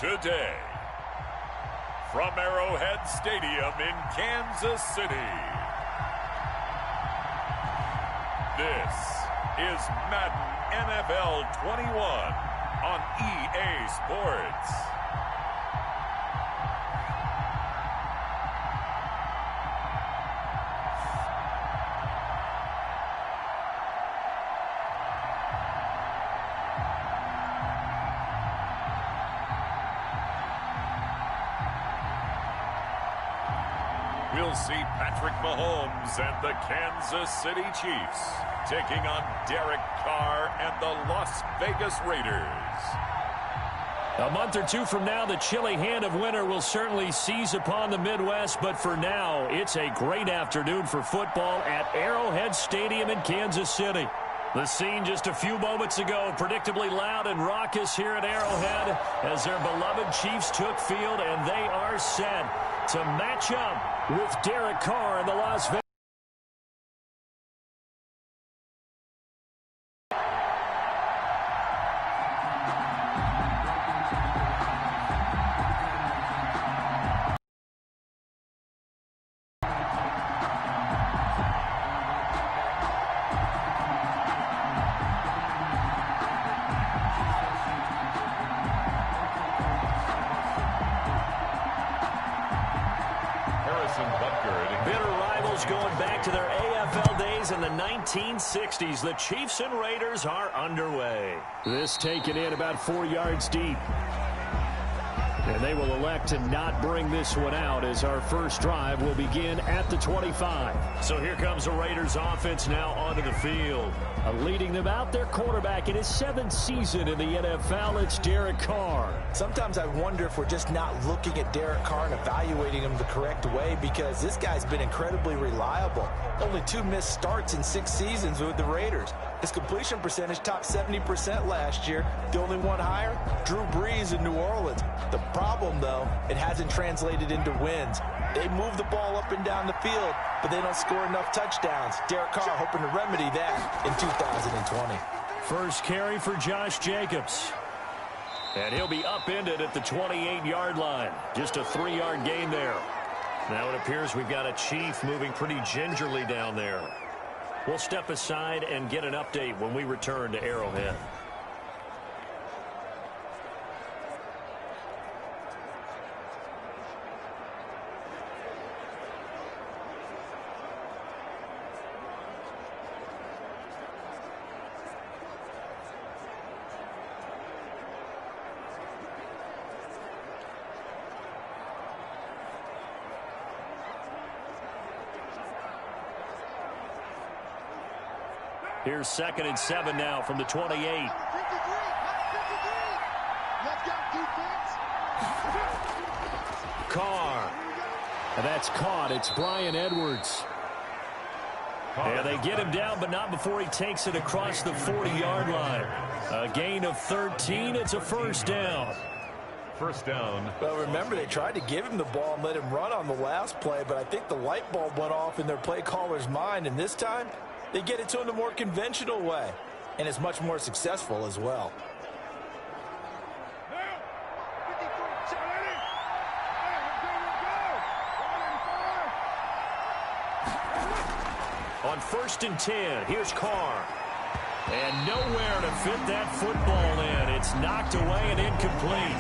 Today, from Arrowhead Stadium in Kansas City, this is Madden NFL 21 on EA Sports. We'll see Patrick Mahomes and the Kansas City Chiefs taking on Derek Carr and the Las Vegas Raiders. A month or two from now, the chilly hand of winter will certainly seize upon the Midwest, but for now, it's a great afternoon for football at Arrowhead Stadium in Kansas City. The scene just a few moments ago, predictably loud and raucous here at Arrowhead as their beloved Chiefs took field, and they are set to match up with Derek Carr and the Las Vegas. Going back to their AFL days in the 1960s, the Chiefs and Raiders are underway. This taken in about 4 yards deep. And they will elect to not bring this one out as our first drive will begin at the 25. So here comes the Raiders offense now onto the field. Leading them out, their quarterback in his 7th season in the NFL, it's Derek Carr. Sometimes I wonder if we're just not looking at Derek Carr and evaluating him the correct way, because this guy's been incredibly reliable. Only 2 missed starts in 6 seasons with the Raiders. His completion percentage topped 70% last year. The only one higher, Drew Brees in New Orleans. The problem, though, it hasn't translated into wins. They move the ball up and down the field, but they don't score enough touchdowns. Derek Carr hoping to remedy that in 2020. First carry for Josh Jacobs. And he'll be upended at the 28-yard line. Just a 3-yard gain there. Now it appears we've got a Chief moving pretty gingerly down there. We'll step aside and get an update when we return to Arrowhead. Here's 2nd and 7 now from the 28. Carr. And that's caught. It's Bryan Edwards. And they get him down, but not before he takes it across the 40-yard line. A gain of 13. It's a first down. First down. Well, remember, they tried to give him the ball and let him run on the last play, but I think the light bulb went off in their play caller's mind, and this time they get it to him the more conventional way, and it's much more successful as well. On 1st and 10, here's Carr. And nowhere to fit that football in. It's knocked away and incomplete.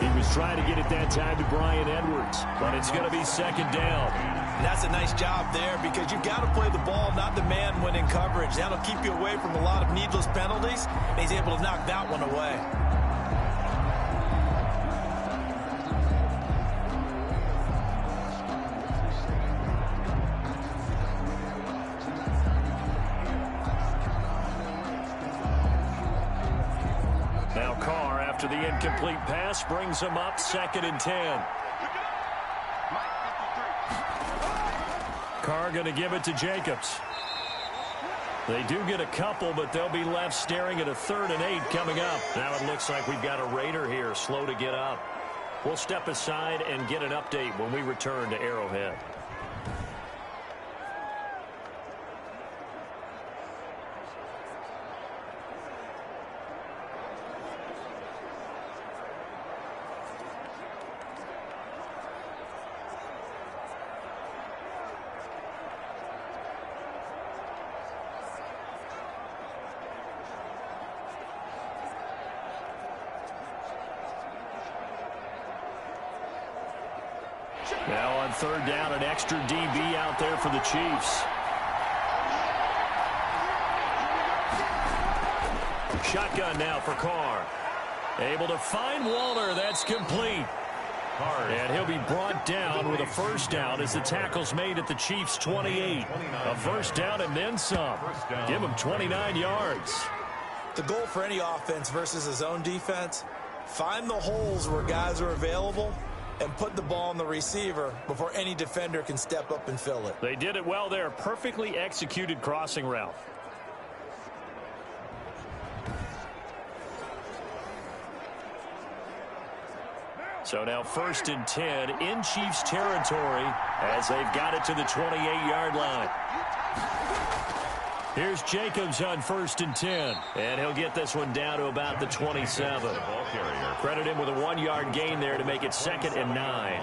He was trying to get it that time to Bryan Edwards, but it's going to be 2nd down. And that's a nice job there, because you've got to play the ball, not the man when in coverage. That'll keep you away from a lot of needless penalties, and he's able to knock that one away. Now Carr, after the incomplete pass, brings him up 2nd and 10. Carr going to give it to Jacobs. They do get a couple, but they'll be left staring at a 3rd and 8 coming up. Now it looks like we've got a Raider here, slow to get up. We'll step aside and get an update when we return to Arrowhead. Now on third down, an extra DB out there for the Chiefs. Shotgun now for Carr. Able to find Waller. That's complete. And he'll be brought down with a first down as the tackle's made at the Chiefs' 28. A first down and then some. Give him 29 yards. The goal for any offense versus his own defense, find the holes where guys are available and put the ball on the receiver before any defender can step up and fill it. They did it well there. Perfectly executed crossing route. So now 1st and 10 in Chiefs territory as they've got it to the 28-yard line. Here's Jacobs on 1st and 10. And he'll get this one down to about the 27. Credit him with a 1-yard gain there to make it 2nd and 9.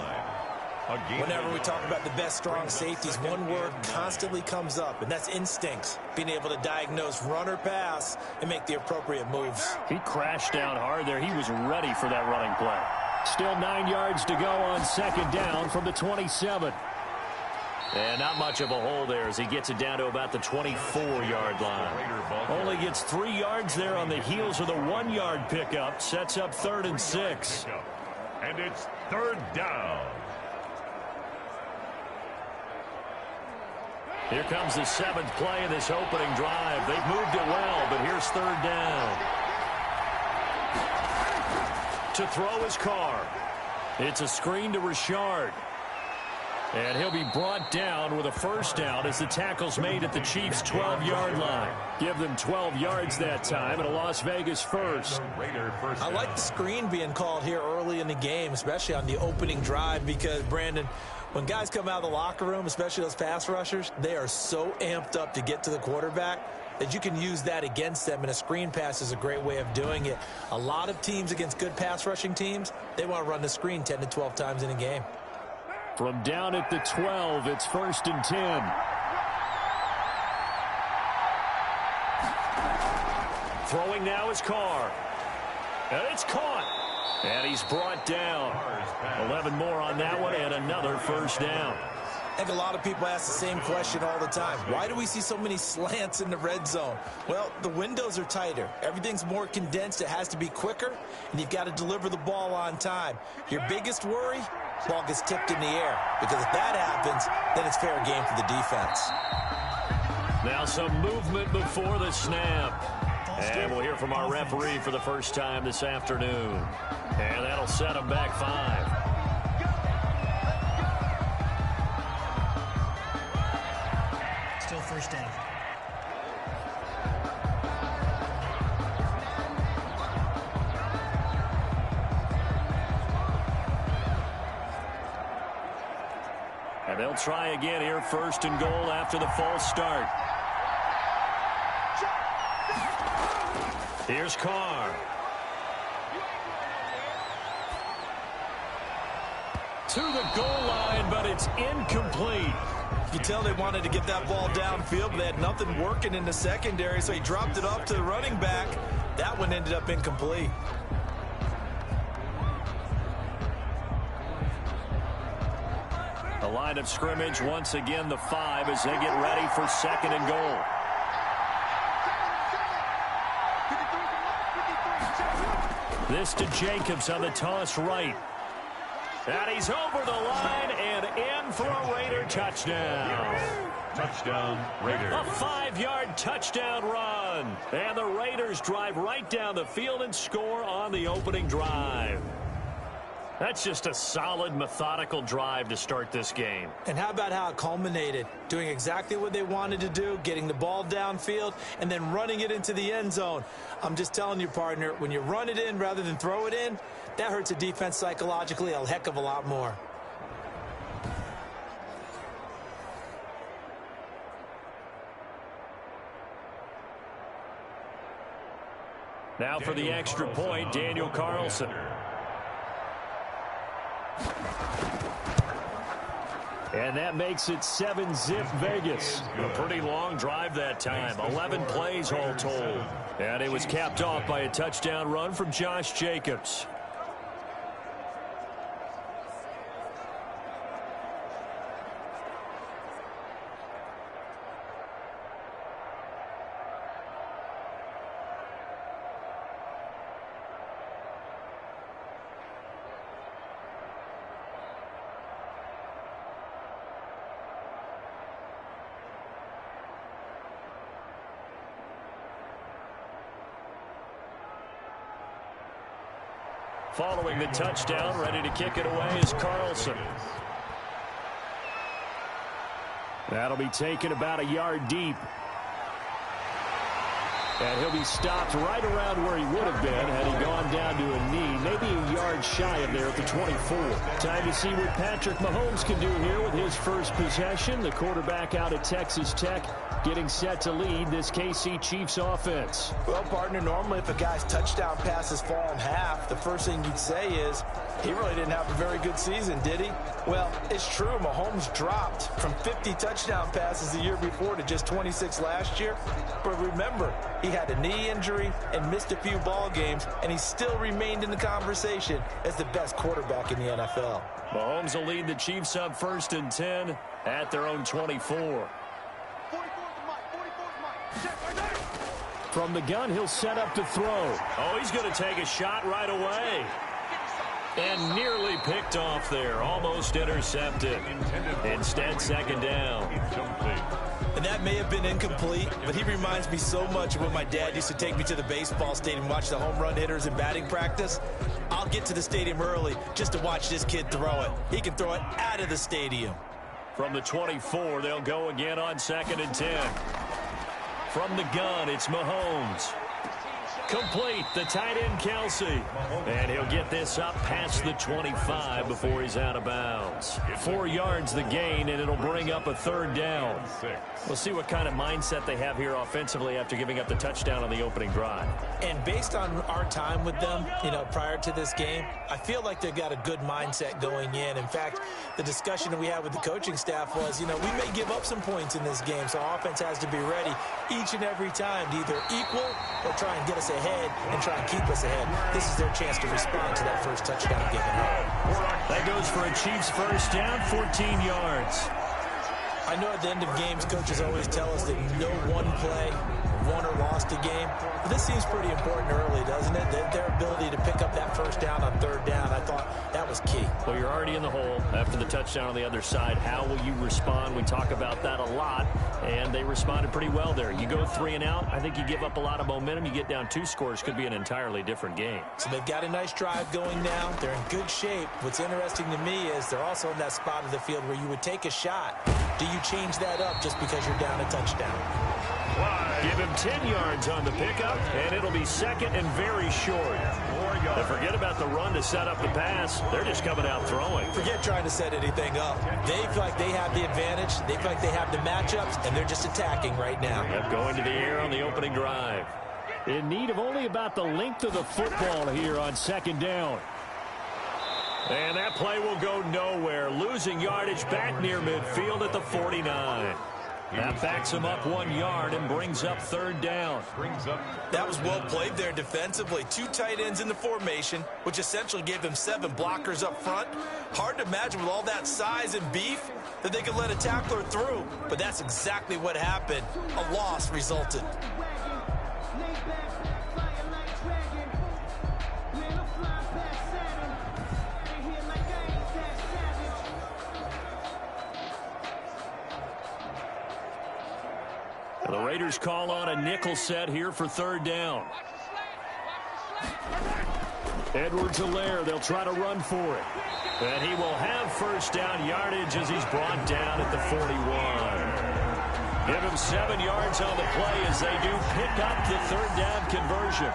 Whenever we talk about the best strong safeties, one word constantly comes up, and that's instincts. Being able to diagnose run or pass and make the appropriate moves. He crashed down hard there. He was ready for that running play. Still 9 yards to go on 2nd down from the 27. And not much of a hole there as he gets it down to about the 24-yard line. Only gets 3 yards there on the heels of the 1-yard pickup. Sets up 3rd and 6. And it's 3rd down. Here comes the 7th play of this opening drive. They've moved it well, but here's 3rd down. To throw his Carr. It's a screen to Richard. And he'll be brought down with a first down as the tackle's made at the Chiefs' 12-yard line. Give them 12 yards that time and a Las Vegas first. I like the screen being called here early in the game, especially on the opening drive, because, Brandon, when guys come out of the locker room, especially those pass rushers, they are so amped up to get to the quarterback that you can use that against them, and a screen pass is a great way of doing it. A lot of teams against good pass rushing teams, they want to run the screen 10 to 12 times in a game. From down at the 12, it's 1st and 10. Throwing now is Carr. And it's caught. And he's brought down. 11 more on that one and another first down. I think a lot of people ask the same question all the time. Why do we see so many slants in the red zone? Well, the windows are tighter. Everything's more condensed. It has to be quicker, and you've got to deliver the ball on time. Your biggest worry? Ball gets tipped in the air, because if that happens, then it's fair game for the defense. Now some movement before the snap. And we'll hear from our referee for the first time this afternoon. And that'll set them back 5. Still first down. And they'll try again here, 1st and goal after the false start. Here's Carr. To the goal line, but it's incomplete. You can tell they wanted to get that ball downfield, but they had nothing working in the secondary, so he dropped it off to the running back. That one ended up incomplete. The line of scrimmage, once again, the 5 as they get ready for 2nd and goal. This to Jacobs on the toss right. And he's over the line and in for a Raider touchdown. Touchdown, Raiders. A 5-yard touchdown run. And the Raiders drive right down the field and score on the opening drive. That's just a solid, methodical drive to start this game. And how about how it culminated? Doing exactly what they wanted to do, getting the ball downfield, and then running it into the end zone. I'm just telling you, partner, when you run it in rather than throw it in, that hurts a defense psychologically a heck of a lot more. Now for the extra point, Daniel Carlson. And that makes it 7-zip Vegas. A pretty long drive that time. 11 plays all told. And it was capped off by a touchdown run from Josh Jacobs. Following the touchdown, ready to kick it away is Carlson. That'll be taken about a yard deep. And he'll be stopped right around where he would have been had he gone down to a knee, maybe a yard shy of there at the 24. Time to see what Patrick Mahomes can do here with his first possession. The quarterback out at Texas Tech getting set to lead this KC Chiefs offense. Well, partner, normally if a guy's touchdown passes fall in half, the first thing you'd say is he really didn't have a very good season, did he? Well, it's true. Mahomes dropped from 50 touchdown passes the year before to just 26 last year. But remember, he had a knee injury and missed a few ball games, and he still remained in the conversation as the best quarterback in the NFL. Mahomes will lead the Chiefs up 1st and 10 at their own 24. From the gun, he'll set up to throw. Oh, he's going to take a shot right away. And nearly picked off there. Almost intercepted. Instead, 2nd down. And that may have been incomplete, but he reminds me so much of when my dad used to take me to the baseball stadium and watch the home run hitters in batting practice. I'll get to the stadium early just to watch this kid throw it. He can throw it out of the stadium. From the 24, they'll go again on 2nd and 10. From the gun, it's Mahomes. Complete, the tight end Kelsey. And he'll get this up past the 25 before he's out of bounds. 4 yards the gain, and it'll bring up a 3rd down. We'll see what kind of mindset they have here offensively after giving up the touchdown on the opening drive. And based on our time with them, prior to this game, I feel like they've got a good mindset going in. In fact, the discussion that we had with the coaching staff was, we may give up some points in this game, so our offense has to be ready each and every time to either equal or try and get us ahead and try and keep us ahead. This is their chance to respond to that first touchdown given up. That goes for a Chiefs first down, 14 yards. I know at the end of games, coaches always tell us that no one play won or lost a game. But this seems pretty important early, doesn't it? Their ability to pick up that first down on 3rd down, I thought that was key. Well, you're already in the hole after the touchdown on the other side. How will you respond? We talk about that a lot, and they responded pretty well there. You go 3 and out, I think you give up a lot of momentum. You get down 2 scores, could be an entirely different game. So they've got a nice drive going now. They're in good shape. What's interesting to me is they're also in that spot of the field where you would take a shot. Do you change that up just because you're down a touchdown? Give him 10 yards on the pickup, and it'll be 2nd and very short. And forget about the run to set up the pass. They're just coming out throwing. Forget trying to set anything up. They feel like they have the advantage. They feel like they have the matchups, and they're just attacking right now. Yep, going to the air on the opening drive. In need of only about the length of the football here on 2nd down. And that play will go nowhere. Losing yardage back near midfield at the 49. That backs him up 1 yard and brings up 3rd down. That was well played there defensively. 2 tight ends in the formation, which essentially gave them 7 blockers up front. Hard to imagine with all that size and beef that they could let a tackler through. But that's exactly what happened. A loss resulted. The Raiders call on a nickel set here for 3rd down. Edwards-Helaire, they'll try to run for it. And he will have 1st down yardage as he's brought down at the 41. Give him 7 yards on the play as they do pick up the 3rd down conversion.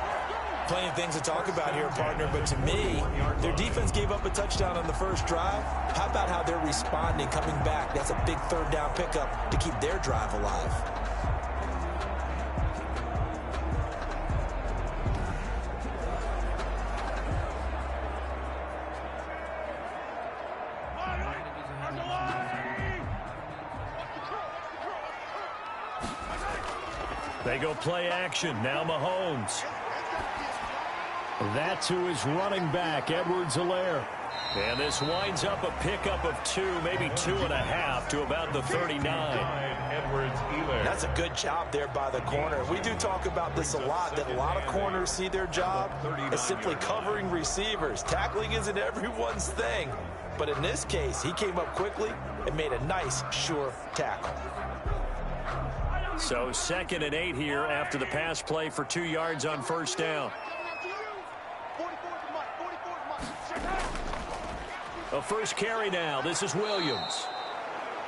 Plenty of things to talk about here, partner, but to me, their defense gave up a touchdown on the first drive. How about how they're responding, coming back? That's a big 3rd down pickup to keep their drive alive. They go play action. Now Mahomes. That's who is running back, Edwards-Helaire. And this winds up a pickup of 2, maybe 2.5 to about the 39. That's a good job there by the corner. We do talk about this a lot, that a lot of corners see their job as simply covering receivers. Tackling isn't everyone's thing. But in this case, he came up quickly and made a nice, sure tackle. So 2nd and 8 here after the pass play for 2 yards on 1st down. A first carry now. This is Williams.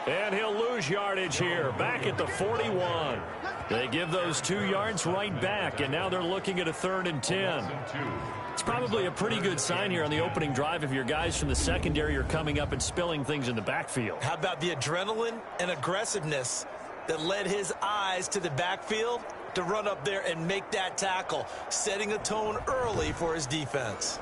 And he'll lose yardage here. Back at the 41. They give those 2 yards right back, and now they're looking at a 3rd and 10. It's probably a pretty good sign here on the opening drive if your guys from the secondary are coming up and spilling things in the backfield. How about the adrenaline and aggressiveness that led his eyes to the backfield to run up there and make that tackle, setting a tone early for his defense.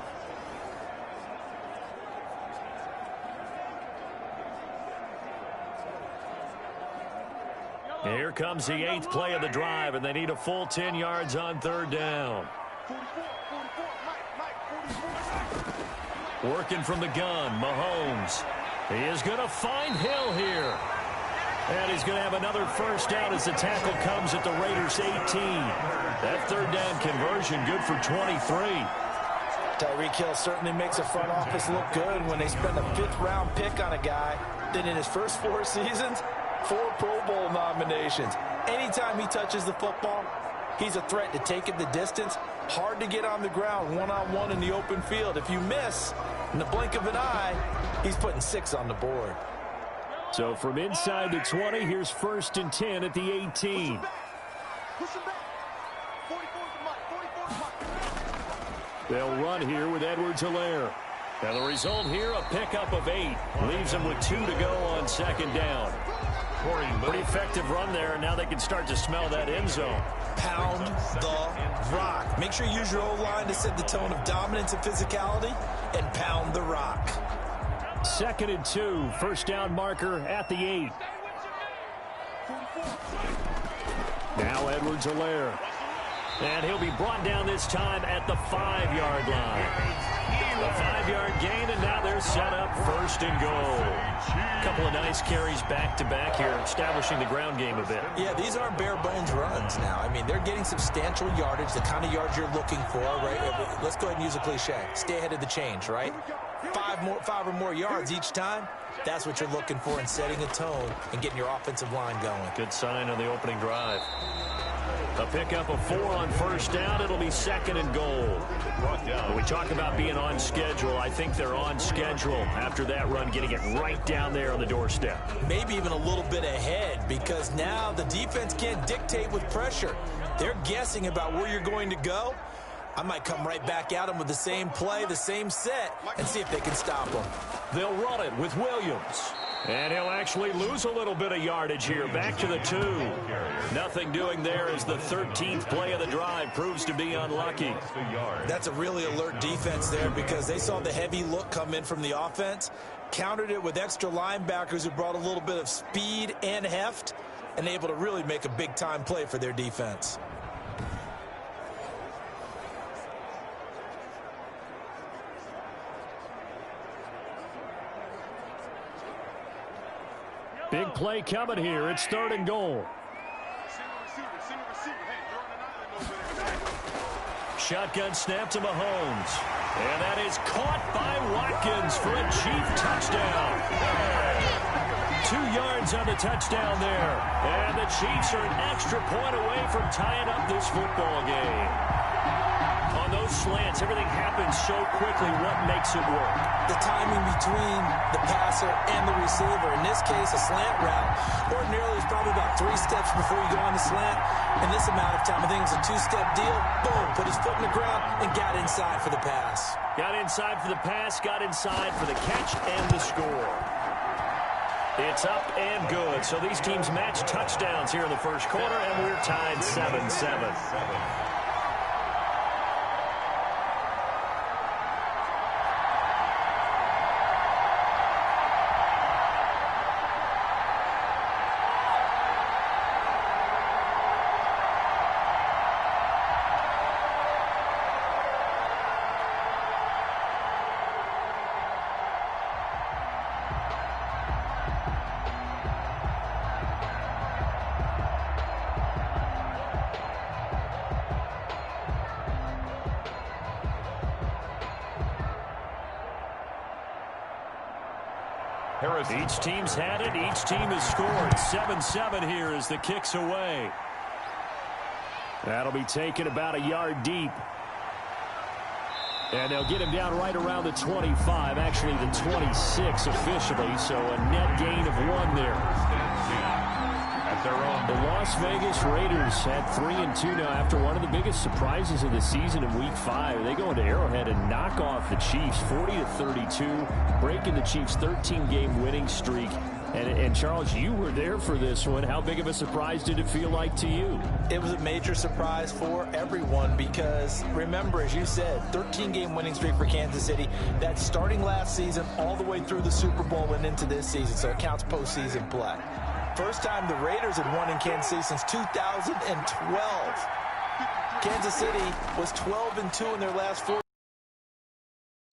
Here comes the 8th play of the drive, and they need a full 10 yards on 3rd down. Working from the gun, Mahomes. He is going to find Hill here. And he's going to have another first down as the tackle comes at the Raiders' 18. That 3rd down conversion good for 23. Tyreek Hill certainly makes the front office look good when they spend a 5th-round pick on a guy. Then in his first 4 seasons, 4 Pro Bowl nominations. Anytime he touches the football, he's a threat to take it the distance. Hard to get on the ground one-on-one in the open field. If you miss, in the blink of an eye, he's putting 6 on the board. So from inside the 20, here's 1st and 10 at the 18. They'll run here with Edwards-Helaire. Now the result here, a pickup of 8. Leaves them with 2 to go on 2nd down. Pretty effective run there, and now they can start to smell that end zone. Pound the rock. Make sure you use your O-line to set the tone of dominance and physicality, and pound the rock. 2nd and 2, first down marker at the 8. Now Edwards-Helaire. And he'll be brought down this time at the 5-yard line. A 5-yard gain, and now they're set up 1st and goal. A couple of nice carries back-to-back here, establishing the ground game a bit. Yeah, these aren't bare-bones runs now. I mean, they're getting substantial yardage, the kind of yards you're looking for, right? Let's go ahead and use a cliche. Stay ahead of the change, right? 5 or more yards each time. That's what you're looking for in setting a tone and getting your offensive line going. Good sign on the opening drive. A pickup of 4 on 1st down. It'll be 2nd and goal. When we talk about being on schedule, I think they're on schedule after that run, getting it right down there on the doorstep. Maybe even a little bit ahead, because now the defense can't dictate with pressure. They're guessing about where you're going to go. I might come right back at them with the same play, the same set, and see if they can stop them. They'll run it with Williams. And he'll actually lose a little bit of yardage here. Back to the 2. Nothing doing there as the 13th play of the drive proves to be unlucky. That's a really alert defense there because they saw the heavy look come in from the offense, countered it with extra linebackers who brought a little bit of speed and heft, and able to really make a big-time play for their defense. Big play coming here. It's 3rd and goal. Shotgun snap to Mahomes. And that is caught by Watkins for a Chief touchdown. 2 yards on the touchdown there. And the Chiefs are an extra point away from tying up this football game. On those slants, everything happens so quickly. What makes it work? The timing between the passer and the receiver. In this case, a slant route. Ordinarily, it's probably about 3 steps before you go on the slant. In this amount of time, I think it's a 2-step deal. Boom, put his foot in the ground and got inside for the pass. Got inside for the pass, got inside for the catch and the score. It's up and good. So these teams match touchdowns here in the first quarter, and we're tied 7-7. Each team's had it. Each team has scored. 7-7 here as the kick's away. That'll be taken about a yard deep. And they'll get him down right around the 25, actually the 26 officially, so a net gain of 1 there. The Las Vegas Raiders had 3-2 now after one of the biggest surprises of the season in Week 5. They go into Arrowhead and knock off the Chiefs 40-32, breaking the Chiefs' 13-game winning streak. And Charles, you were there for this one. How big of a surprise did it feel like to you? It was a major surprise for everyone because, remember, as you said, 13-game winning streak for Kansas City. That's starting last season all the way through the Super Bowl and into this season, so it counts postseason play. First time the Raiders had won in Kansas City since 2012. Kansas City was 12-2 in their last 4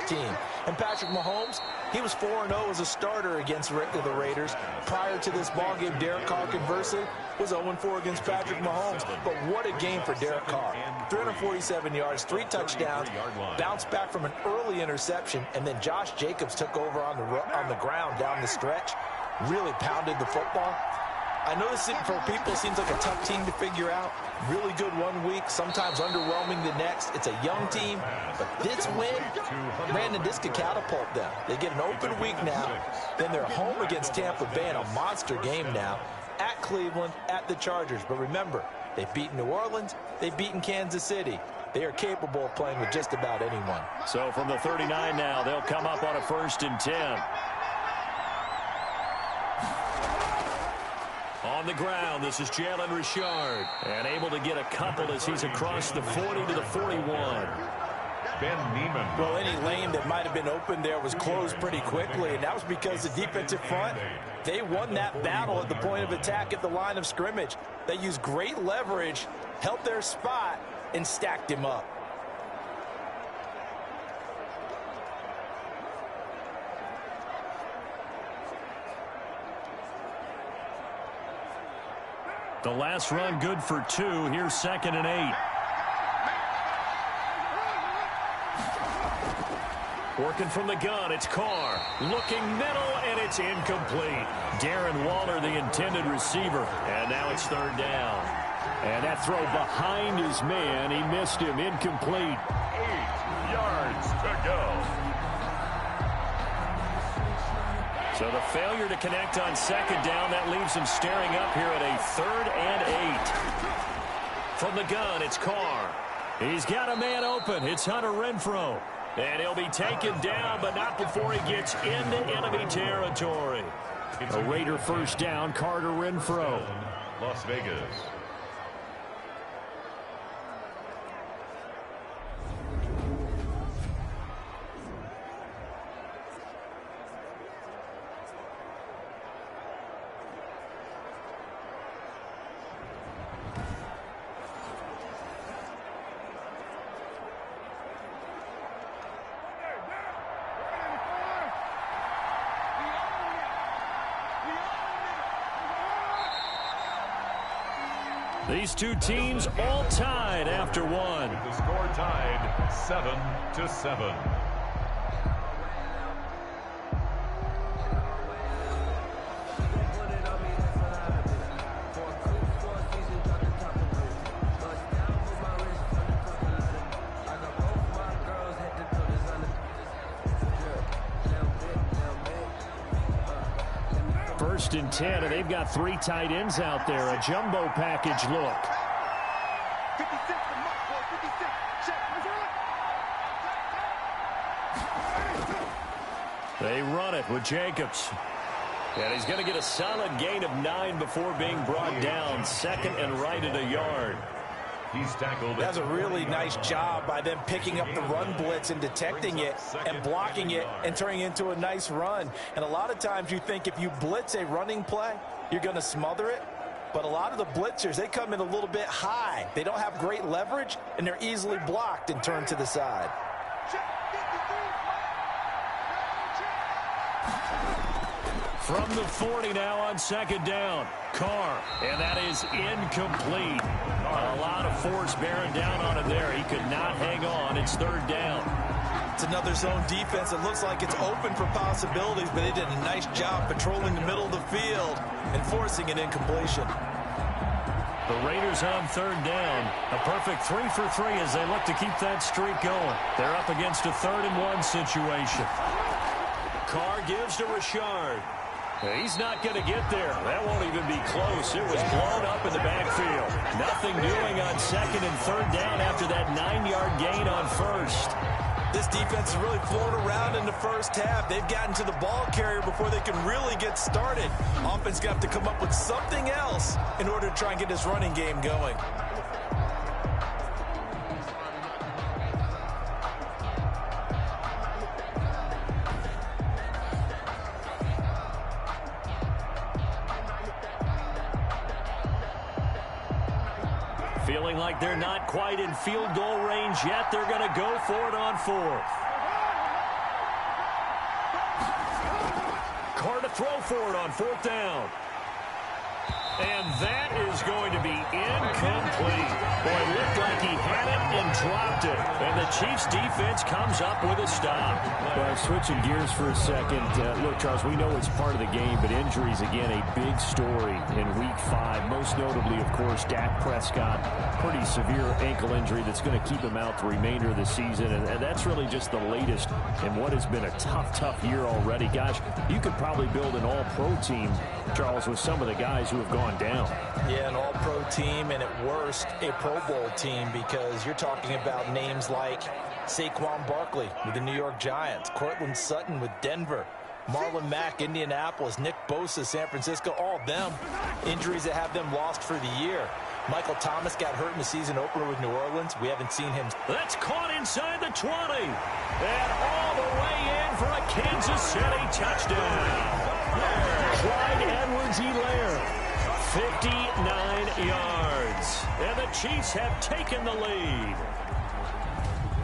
team. And Patrick Mahomes, he was 4-0 as a starter against the Raiders. Prior to this ballgame, Derek Carr, conversely, was 0-4 against Patrick Mahomes. But what a game for Derek Carr. 347 yards, 3 touchdowns, bounced back from an early interception, and then Josh Jacobs took over on the ground down the stretch, really pounded the football. I know this for people seems like a tough team to figure out. Really good one week, sometimes underwhelming the next. It's a young team, but this win, Brandon, this could catapult them. They get an open week now, then they're home against Tampa Bay in a monster game now, at Cleveland, at the Chargers. But remember, they've beaten New Orleans, they've beaten Kansas City. They are capable of playing with just about anyone. So from the 39 now, they'll come up on a 1st and 10. On the ground, this is Jalen Richard. And able to get a couple as he's across the 40 to the 41. Ben Neiman. Well, any lane that might have been open there was closed pretty quickly, and that was because the defensive front, they won that battle at the point of attack at the line of scrimmage. They used great leverage, held their spot, and stacked him up. The last run good for 2. Here's 2nd and 8. Working from the gun, it's Carr. Looking middle, and it's incomplete. Darren Waller, the intended receiver. And now it's 3rd down. And that throw behind his man. He missed him. Incomplete. 8 yards to go. So the failure to connect on 2nd down, that leaves him staring up here at a 3rd and 8. From the gun, it's Carr. He's got a man open. It's Hunter Renfrow. And he'll be taken down, but not before he gets into enemy territory. A Raider 1st down, Carter Renfrow. Las Vegas. These two teams all tied after one. The score tied 7-7. First and 10, and they've got 3 tight ends out there. A jumbo package look. 56, check. They run it with Jacobs. And he's going to get a solid gain of 9 before being brought down. 2nd and right at a yard. He's tackled. That's a really nice job by them picking up the run blitz and detecting it and blocking it and turning it into a nice run. And a lot of times you think if you blitz a running play, you're going to smother it. But a lot of the blitzers, they come in a little bit high. They don't have great leverage, and they're easily blocked and turned to the side. From the 40 now on 2nd down. Carr, and that is incomplete. A lot of force bearing down on him there. He could not hang on. It's 3rd down. It's another zone defense. It looks like it's open for possibilities, but they did a nice job patrolling the middle of the field and forcing an incompletion. The Raiders on third down. A perfect 3 for 3 as they look to keep that streak going. They're up against a 3rd-and-1 situation. Carr gives to Richard. He's not going to get there. That won't even be close. It was blown up in the backfield. Nothing doing on 2nd and 3rd down after that 9-yard gain on 1st. This defense has really flown around in the first half. They've gotten to the ball carrier before they can really get started. Offense got to come up with something else in order to try and get this running game going. Feeling like they're not quite in field goal range yet. They're going to go for it on 4th. Carr to throw for it on 4th down. And that is going to be incomplete. Boy, it looked like he had it and dropped it. And the Chiefs defense comes up with a stop. Well, switching gears for a second. Look, Charles, we know it's part of the game, but injuries, again, a big story in Week 5. Most notably, of course, Dak Prescott. Pretty severe ankle injury that's going to keep him out the remainder of the season. And that's really just the latest in what has been a tough year already. Gosh, you could probably build an all-pro team, Charles, with some of the guys who have gone down. Yeah, an all-pro team, and at worst, a Pro Bowl team, because you're talking about names like Saquon Barkley with the New York Giants, Cortland Sutton with Denver, Marlon Mack, Indianapolis, Nick Bosa, San Francisco, all of them injuries that have them lost for the year. Michael Thomas got hurt in the season opener with New Orleans. We haven't seen him. That's caught inside the 20. And all the way in for a Kansas City touchdown. Clyde Edwards-Helaire. 59 yards. And the Chiefs have taken the lead.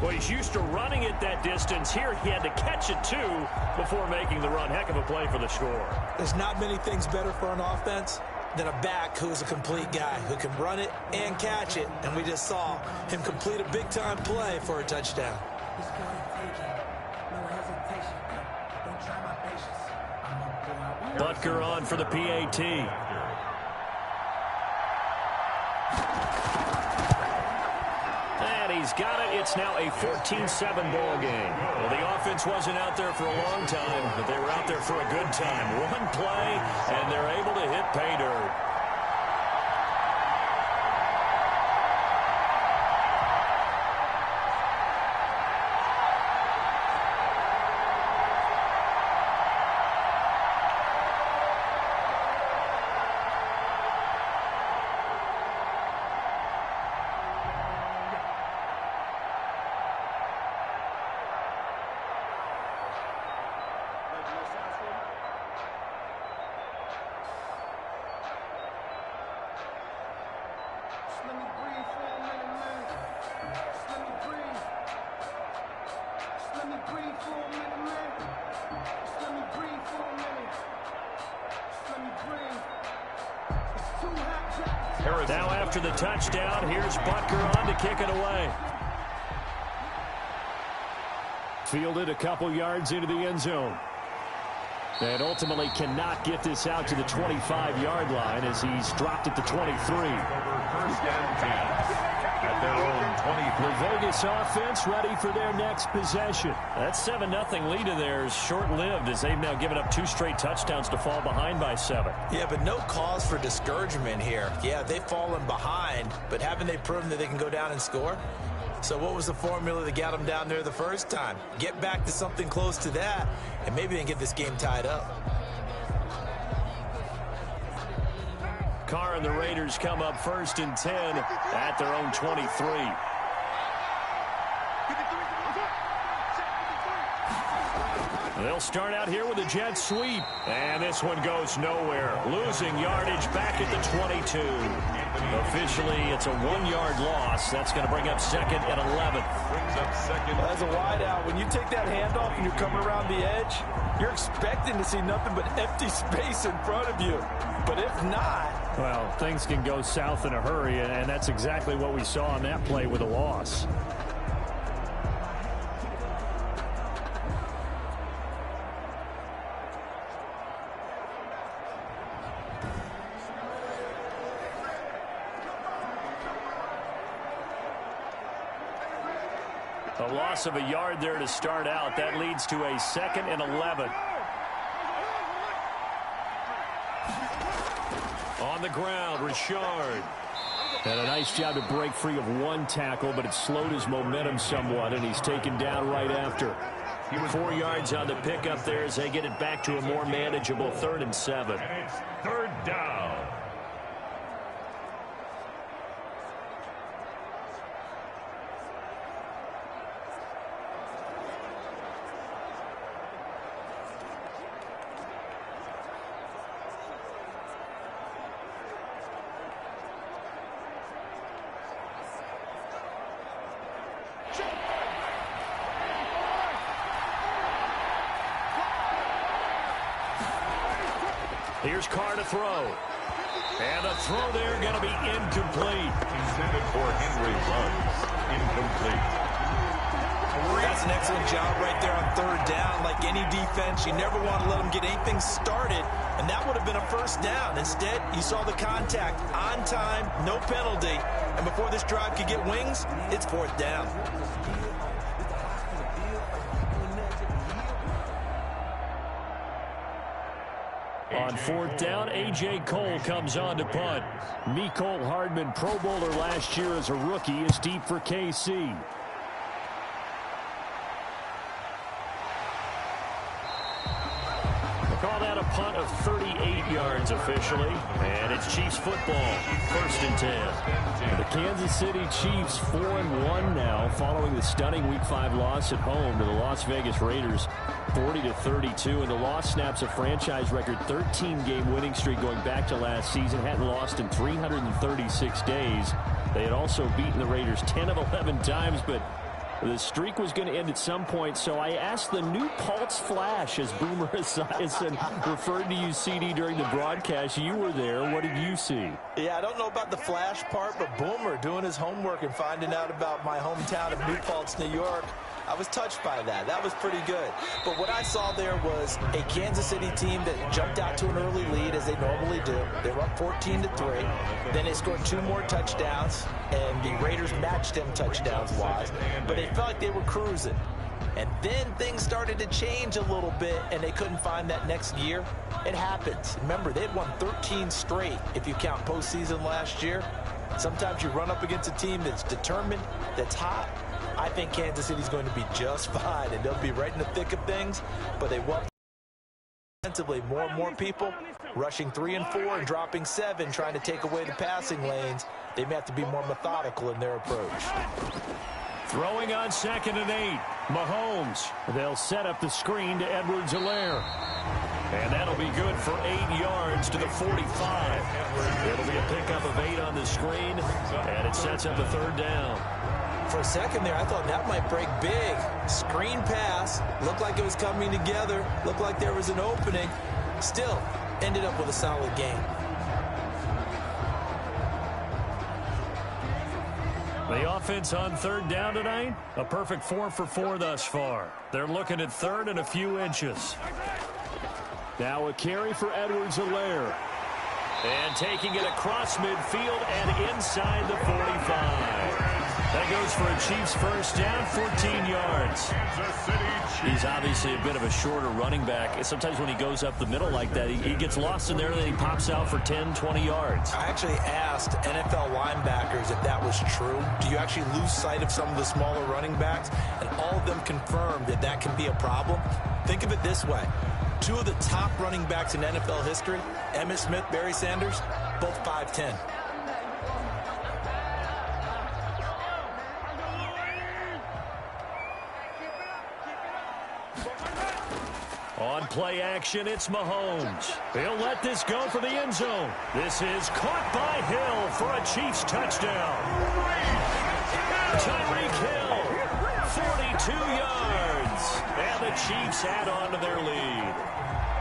Well, he's used to running it that distance. Here he had to catch it, too, before making the run. Heck of a play for the score. There's not many things better for an offense than a back who's a complete guy who can run it and catch it. And we just saw him complete a big-time play for a touchdown. Butker on for the PAT. And he's got it. It's now a 14-7 ball game. Well, the offense wasn't out there for a long time, but they were out there for a good time. One play, and they're able to hit pay dirt. Now after the touchdown, here's Butker on to kick it away. Fielded a couple yards into the end zone. And ultimately cannot get this out to the 25-yard line as he's dropped at the 23. First down 10 at their own 20. The Vegas offense ready for their next possession. That 7-0 lead of theirs short-lived as they've now given up 2 straight touchdowns to fall behind by 7. Yeah, but no cause for discouragement here. Yeah, they've fallen behind, but haven't they proven that they can go down and score? So what was the formula that got them down there the first time? Get back to something close to that, and maybe they can get this game tied up. Carr and the Raiders come up 1st and 10 at their own 23. They'll start out here with a jet sweep. And this one goes nowhere. Losing yardage back at the 22. Officially, it's a 1-yard loss. That's going to bring up 2nd and 11. As a wideout, when you take that handoff and you're coming around the edge, you're expecting to see nothing but empty space in front of you. But if not... Well, things can go south in a hurry, and that's exactly what we saw on that play with a loss. A loss of a yard there to start out. That leads to a 2nd and 11. On the ground, Richard. And a nice job to break free of one tackle, but it slowed his momentum somewhat, and he's taken down right after. 4 yards on the pickup there as they get it back to a more manageable 3rd and 7. And it's 3rd down. Here's Carr to throw. And the throw there going to be incomplete. Intended for Henry Ruggs. Incomplete. That's an excellent job right there on 3rd down. Like any defense, you never want to let them get anything started, and that would have been a 1st down. Instead, you saw the contact on time, no penalty, and before this drive could get wings, it's 4th down. On 4th down, A.J. Cole comes on to punt. Mecole Hardman, Pro Bowler last year as a rookie, is deep for KC. Call that a punt of 38 yards officially. And it's Chiefs football, 1st and 10. The Kansas City Chiefs 4-1 now following the stunning Week 5 loss at home to the Las Vegas Raiders, 40-32. And the loss snaps a franchise record 13-game winning streak going back to last season. Hadn't lost in 336 days. They had also beaten the Raiders 10 of 11 times, but the streak was going to end at some point, so I asked the new Pulse Flash, as Boomer Esiason referred to you, CD, during the broadcast. You were there. What did you see? Yeah, I don't know about the flash part, but Boomer doing his homework and finding out about my hometown of New Paltz, New York, I was touched by that. That was pretty good. But what I saw there was a Kansas City team that jumped out to an early lead, as they normally do. They were up 14-3. Then they scored 2 more touchdowns, and the Raiders matched them touchdowns-wise. But they felt like they were cruising. And then things started to change a little bit, and they couldn't find that next year. It happens. Remember, they'd won 13 straight if you count postseason last year. Sometimes you run up against a team that's determined, that's hot. I think Kansas City's going to be just fine, and they'll be right in the thick of things. But they want offensively more and more people rushing 3 and 4 and dropping 7, trying to take away the passing lanes. They may have to be more methodical in their approach. Throwing on 2nd and 8. Mahomes. They'll set up the screen to Edwards-Helaire. And that'll be good for 8 yards to the 45. It'll be a pickup of 8 on the screen, and it sets up a 3rd down. For a second there, I thought that might break big. Screen pass. Looked like it was coming together. Looked like there was an opening. Still, ended up with a solid game. The offense on 3rd down tonight, a perfect 4 for 4 thus far. They're looking at 3rd and a few inches. Now a carry for Edwards-Helaire. And taking it across midfield and inside the 45. That goes for a Chiefs 1st down, 14 yards. He's obviously a bit of a shorter running back. Sometimes when he goes up the middle like that, he gets lost in there and then he pops out for 10, 20 yards. I actually asked NFL linebackers if that was true. Do you actually lose sight of some of the smaller running backs? And all of them confirmed that that can be a problem. Think of it this way. 2 of the top running backs in NFL history, Emmitt Smith, Barry Sanders, both 5'10". On play action, it's Mahomes. He'll let this go for the end zone. This is caught by Hill for a Chiefs touchdown. Tyreek Hill, 42 yards. And the Chiefs add on to their lead.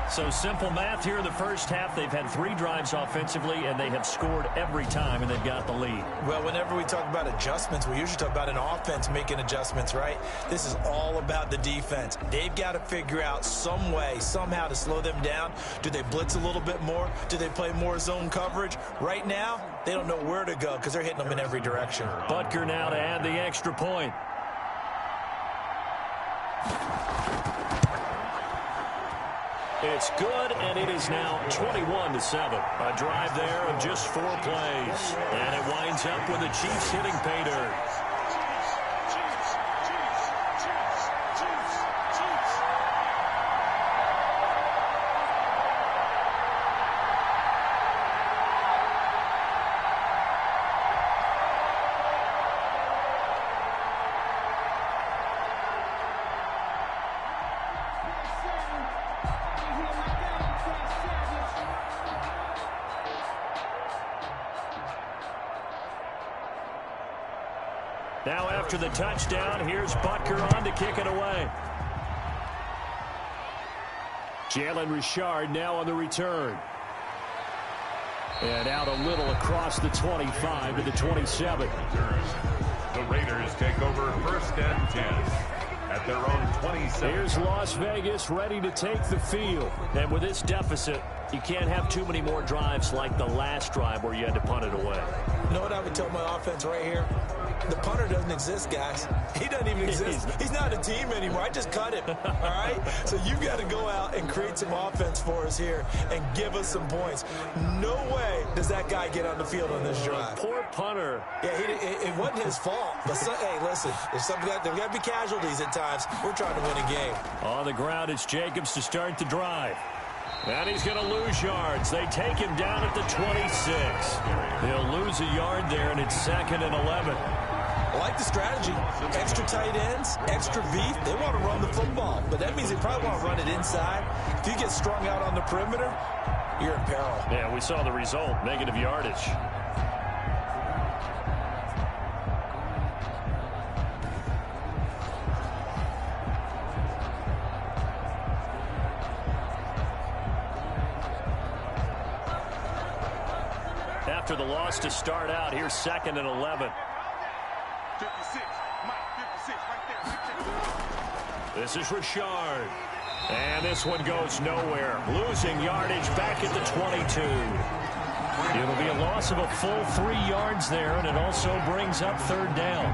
So simple math here in the first half. They've had 3 drives offensively, and they have scored every time, and they've got the lead. Well, whenever we talk about adjustments, we usually talk about an offense making adjustments, right? This is all about the defense. They've got to figure out some way, somehow to slow them down. Do they blitz a little bit more? Do they play more zone coverage? Right now, they don't know where to go because they're hitting them in every direction. Butker now to add the extra point. It's good, and it is now 21-7. A drive there of just 4 plays. And it winds up with the Chiefs hitting pay dirt. Now after the touchdown, here's Butker on to kick it away. Jalen Richard now on the return. And out a little across the 25 to the 27. The Raiders take over 1st and 10 at their own 27. Here's Las Vegas ready to take the field. And with this deficit, you can't have too many more drives like the last drive where you had to punt it away. You know what I would tell my offense right here? The punter doesn't exist, guys. He doesn't even exist. He's not a team anymore. I just cut him, all right? So you've got to go out and create some offense for us here and give us some points. No way does that guy get on the field on this drive. Poor punter. Yeah, it wasn't his fault. But, hey, listen, there's got to be casualties at times. We're trying to win a game. On the ground, it's Jacobs to start the drive. And he's going to lose yards. They take him down at the 26. He'll lose a yard there, and it's 2nd and 11. I like the strategy. Extra tight ends, extra beef. They want to run the football, but that means they probably want to run it inside. If you get strung out on the perimeter, you're in peril. Yeah, we saw the result, negative yardage. After the loss to start out, here's 2nd and 11. 56, Mike, 56, right there. This is Richard. And this one goes nowhere. Losing yardage back at the 22. It'll be a loss of a full 3 yards there, and it also brings up 3rd down.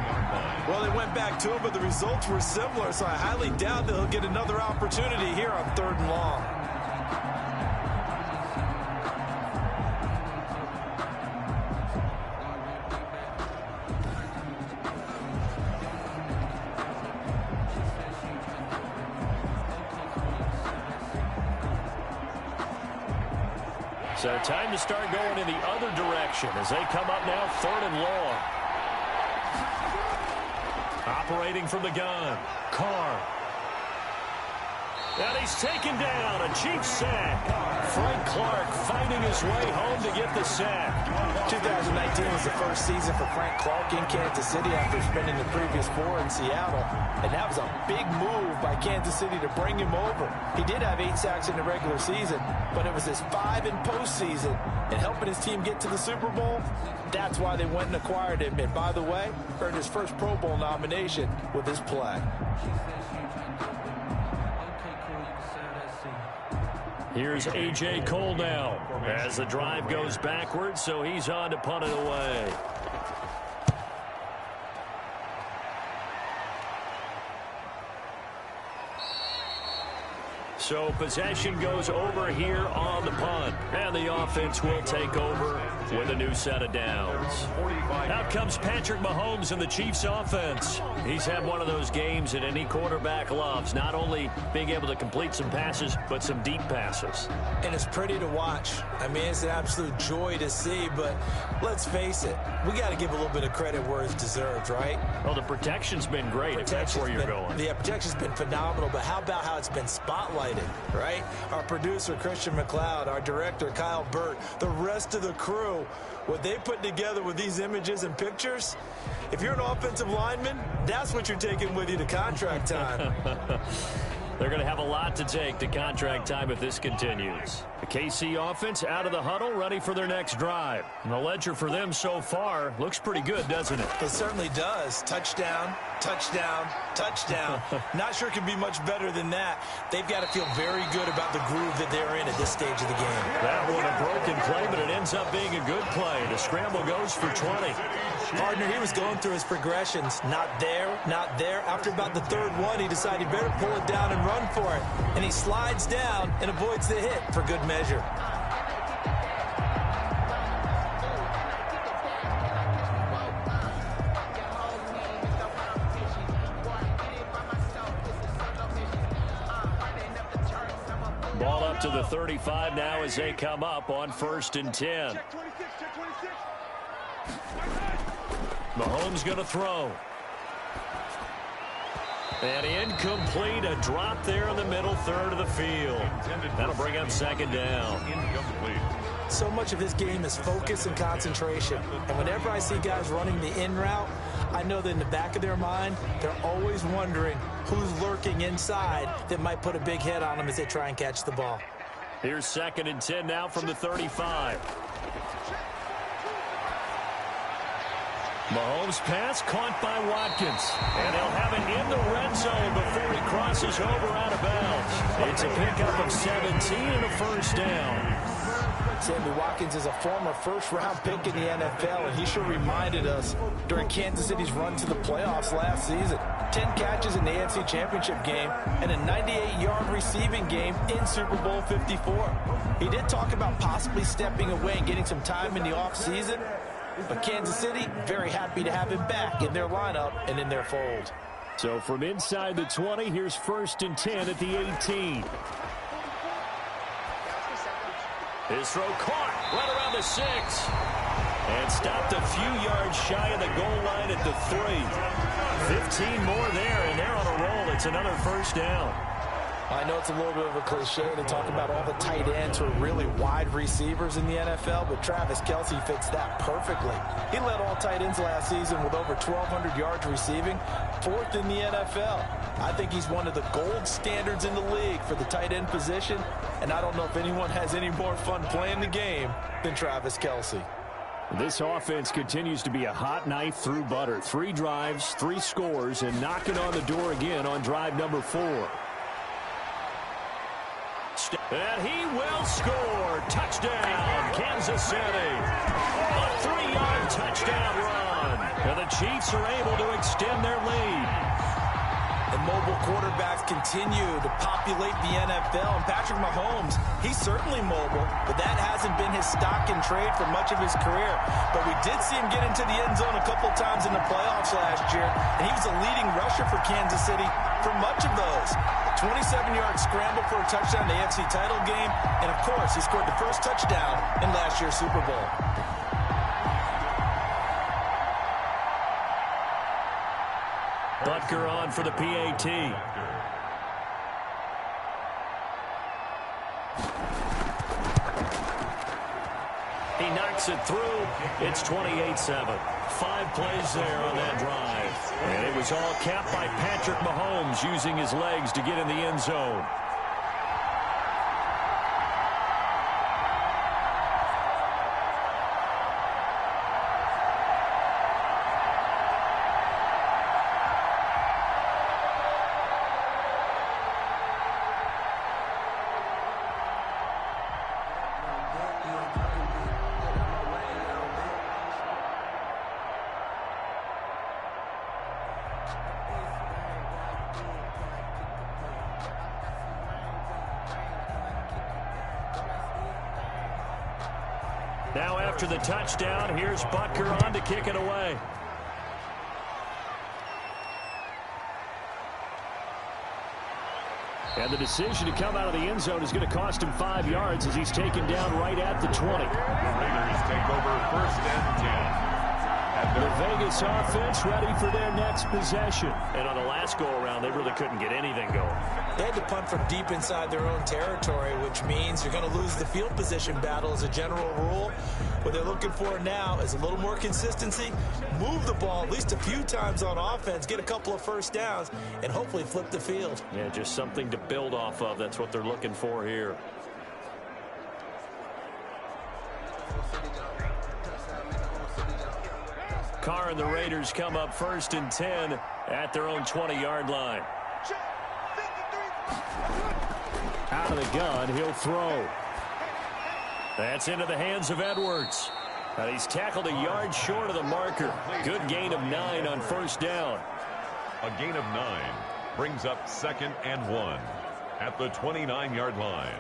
Well, they went back to it, but the results were similar, so I highly doubt that he'll get another opportunity here on 3rd and long. So time to start going in the other direction as they come up now 3rd and long. Operating from the gun, Carr. And he's taken down, a Chiefs sack. Frank Clark fighting his way home to get the sack. 2019 was the first season for Frank Clark in Kansas City after spending the previous 4 in Seattle. And that was a big move by Kansas City to bring him over. He did have 8 sacks in the regular season, but it was his 5 in postseason. And helping his team get to the Super Bowl, that's why they went and acquired him. And by the way, earned his first Pro Bowl nomination with his play. Here's A.J. Cole now as the drive goes backwards, so he's on to punt it away. So possession goes over here on the punt. And the offense will take over with a new set of downs. Out comes Patrick Mahomes and the Chiefs offense. He's had one of those games that any quarterback loves. Not only being able to complete some passes, but some deep passes. And it's pretty to watch. I mean, it's an absolute joy to see, but let's face it, we got to give a little bit of credit where it's deserved, right? Well, the protection's been great, if that's where you're going. The protection's been phenomenal, but how about how it's been spotlighted, right? Our producer, Christian McLeod, our director, Kyle Burt, the rest of the crew, what they put together with these images and pictures, if you're an offensive lineman, that's what you're taking with you to contract time. They're going to have a lot to take to contract time if this continues. The KC offense out of the huddle, ready for their next drive. And the ledger for them so far looks pretty good, doesn't it? It certainly does. Touchdown, touchdown, touchdown. Not sure it can be much better than that. They've got to feel very good about the groove that they're in at this stage of the game. That one a broken play, but it ends up being a good play. The scramble goes for 20. Partner, he was going through his progressions. Not there, not there. After about the third one, he decided he better pull it down and run for it. And he slides down and avoids the hit for good measure. Ball up to the 35 now as they come up on 1st and 10. Mahomes going to throw. And incomplete, a drop there in the middle third of the field. That'll bring up 2nd down. Incomplete. So much of his game is focus and concentration. And whenever I see guys running the in route, I know that in the back of their mind, they're always wondering who's lurking inside that might put a big hit on them as they try and catch the ball. Here's 2nd and 10 now from the 35. Mahomes' pass caught by Watkins. And he'll have it in the red zone before he crosses over out of bounds. It's a pickup of 17 and a 1st down. Sammy Watkins is a former first-round pick in the NFL, and he sure reminded us during Kansas City's run to the playoffs last season. 10 catches in the AFC Championship game and a 98-yard receiving game in Super Bowl 54. He did talk about possibly stepping away and getting some time in the offseason, but Kansas City very happy to have him back in their lineup and in their fold. So from inside the 20, here's 1st and 10 at the 18. His throw caught right around the 6. And stopped a few yards shy of the goal line at the 3. 15 more there, and they're on a roll. It's another 1st down. I know it's a little bit of a cliche to talk about all the tight ends who are really wide receivers in the NFL, but Travis Kelce fits that perfectly. He led all tight ends last season with over 1,200 yards receiving, 4th in the NFL. I think he's one of the gold standards in the league for the tight end position, and I don't know if anyone has any more fun playing the game than Travis Kelce. This offense continues to be a hot knife through butter. 3 drives, 3 scores, and knocking on the door again on drive number 4. And he will score. Touchdown, Kansas City. A 3-yard touchdown run. And the Chiefs are able to extend their lead. The mobile quarterbacks continue to populate the NFL. And Patrick Mahomes, he's certainly mobile, but that hasn't been his stock in trade for much of his career. But we did see him get into the end zone a couple times in the playoffs last year, and he was a leading rusher for Kansas City for much of those. 27-yard scramble for a touchdown in the AFC title game, and of course, he scored the first touchdown in last year's Super Bowl. Butker on for the PAT. He knocks it through. It's 28-7. 5 plays there on that drive. And it was all capped by Patrick Mahomes using his legs to get in the end zone. Now after the touchdown, here's Butker on to kick it away. And the decision to come out of the end zone is going to cost him 5 yards as he's taken down right at the 20. Raiders take over 1st and 10. The Vegas offense ready for their next possession. And on the last go-around, they really couldn't get anything going. They had to punt from deep inside their own territory, which means you're going to lose the field position battle as a general rule. What they're looking for now is a little more consistency, move the ball at least a few times on offense, get a couple of 1st downs, and hopefully flip the field. Yeah, just something to build off of. That's what they're looking for here. Carr and the Raiders come up 1st and 10 at their own 20-yard line. Out of the gun, he'll throw. That's into the hands of Edwards. He's tackled a yard short of the marker. Good gain of 9 on 1st down. A gain of 9 brings up 2nd and 1 at the 29-yard line.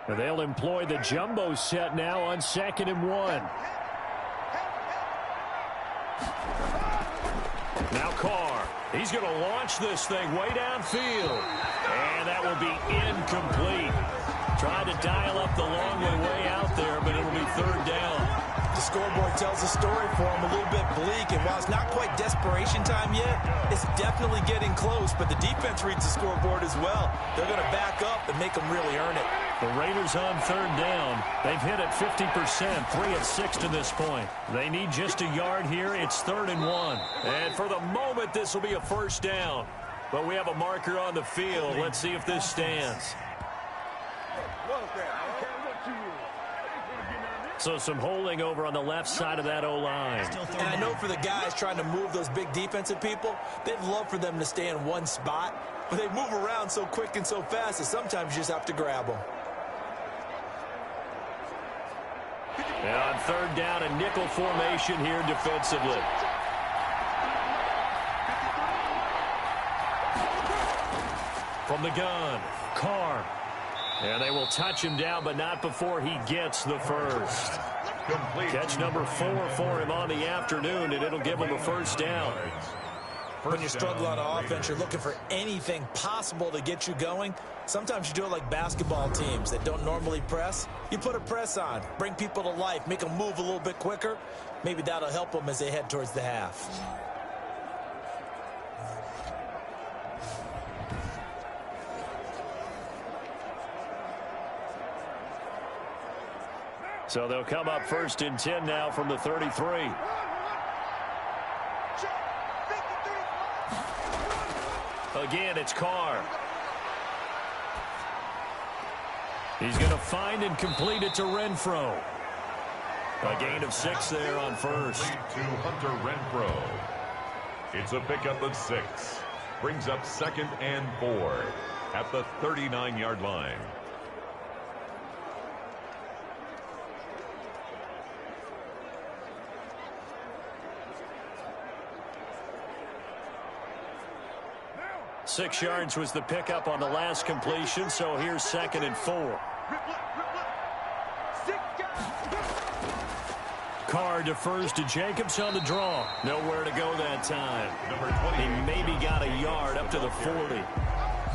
They'll employ the jumbo set now on 2nd and 1. Now Carr. He's going to launch this thing way downfield. And that will be incomplete. Tried to dial up the long way out there, but it'll be 3rd down. The scoreboard tells a story for him, a little bit bleak, and while it's not quite desperation time yet, it's definitely getting close, but the defense reads the scoreboard as well. They're going to back up and make them really earn it. The Raiders on 3rd down. They've hit it 50%, 3 of 6 to this point. They need just a yard here. It's 3rd and 1. And for the moment, this will be a 1st down. But we have a marker on the field. Let's see if this stands. So some holding over on the left side of that O-line. And I know for the guys trying to move those big defensive people, they'd love for them to stay in one spot, but they move around so quick and so fast that sometimes you just have to grab them. And on 3rd down, a nickel formation here defensively. From the gun, Carr. And they will touch him down, but not before he gets the first. Catch number 4 for him on the afternoon, and it'll give him a 1st down. When you struggle on offense, you're looking for anything possible to get you going. Sometimes you do it like basketball teams that don't normally press. You put a press on, bring people to life, make them move a little bit quicker. Maybe that'll help them as they head towards the half. So they'll come up 1st and 10 now from the 33. Again, it's Carr. He's going to find and complete it to Renfro. A gain of 6 there on 1st. To Hunter Renfro. It's a pickup of 6. Brings up 2nd and 4 at the 39-yard line. Six yards was the pickup on the last completion, so here's 2nd and 4. Carr defers to Jacobs on the draw. Nowhere to go that time. Number 20. He maybe got a yard up to the 40.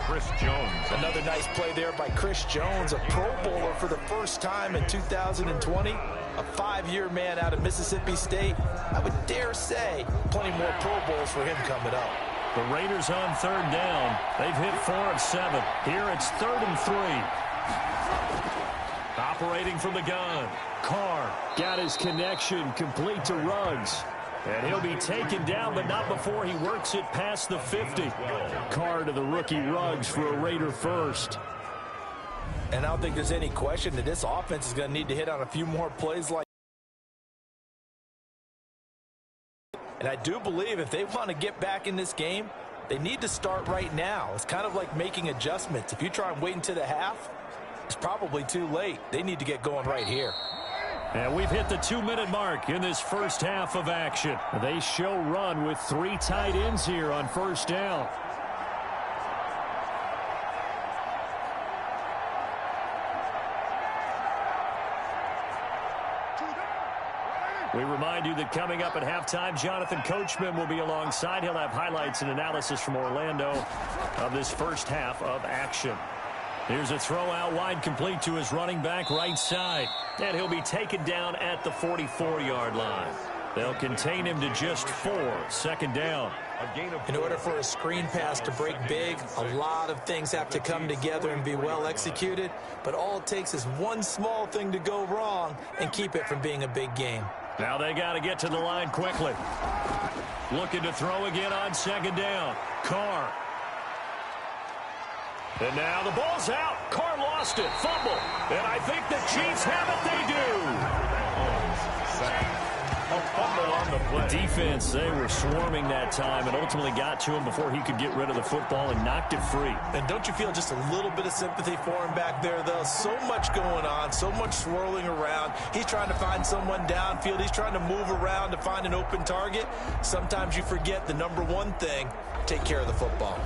Chris Jones. Another nice play there by Chris Jones, a Pro Bowler for the first time in 2020. A 5-year man out of Mississippi State. I would dare say plenty more Pro Bowls for him coming up. The Raiders on 3rd down. They've hit 4 of 7. Here it's 3rd and 3. Operating from the gun. Carr got his connection complete to Ruggs. And he'll be taken down, but not before he works it past the 50. Carr to the rookie Ruggs for a Raider first. And I don't think there's any question that this offense is going to need to hit on a few more plays like. And I do believe if they want to get back in this game, they need to start right now. It's kind of like making adjustments. If you try and wait until the half, it's probably too late. They need to get going right here. And we've hit the 2-minute mark in this first half of action. They show run with 3 tight ends here on 1st down. We remind you that coming up at halftime, Jonathan Coachman will be alongside. He'll have highlights and analysis from Orlando of this first half of action. Here's a throw out wide, complete to his running back right side. And he'll be taken down at the 44-yard line. They'll contain him to just 4. 2nd down. In order for a screen pass to break big, a lot of things have to come together and be well executed. But all it takes is one small thing to go wrong and keep it from being a big game. Now they got to get to the line quickly. Looking to throw again on 2nd down. Carr. And now the ball's out. Carr lost it. Fumble. And I think the Chiefs have it. They do. A fumble on the play. Defense, they were swarming that time and ultimately got to him before he could get rid of the football and knocked it free. And don't you feel just a little bit of sympathy for him back there, though? So much going on, so much swirling around. He's trying to find someone downfield. He's trying to move around to find an open target. Sometimes you forget the number one thing, take care of the football.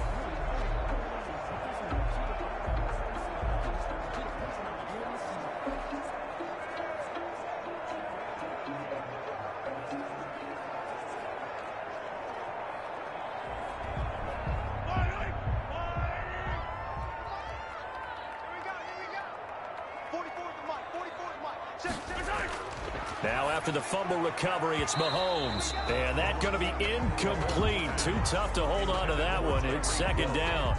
Now after the fumble recovery, it's Mahomes. And that's going to be incomplete. Too tough to hold on to that one. It's second down.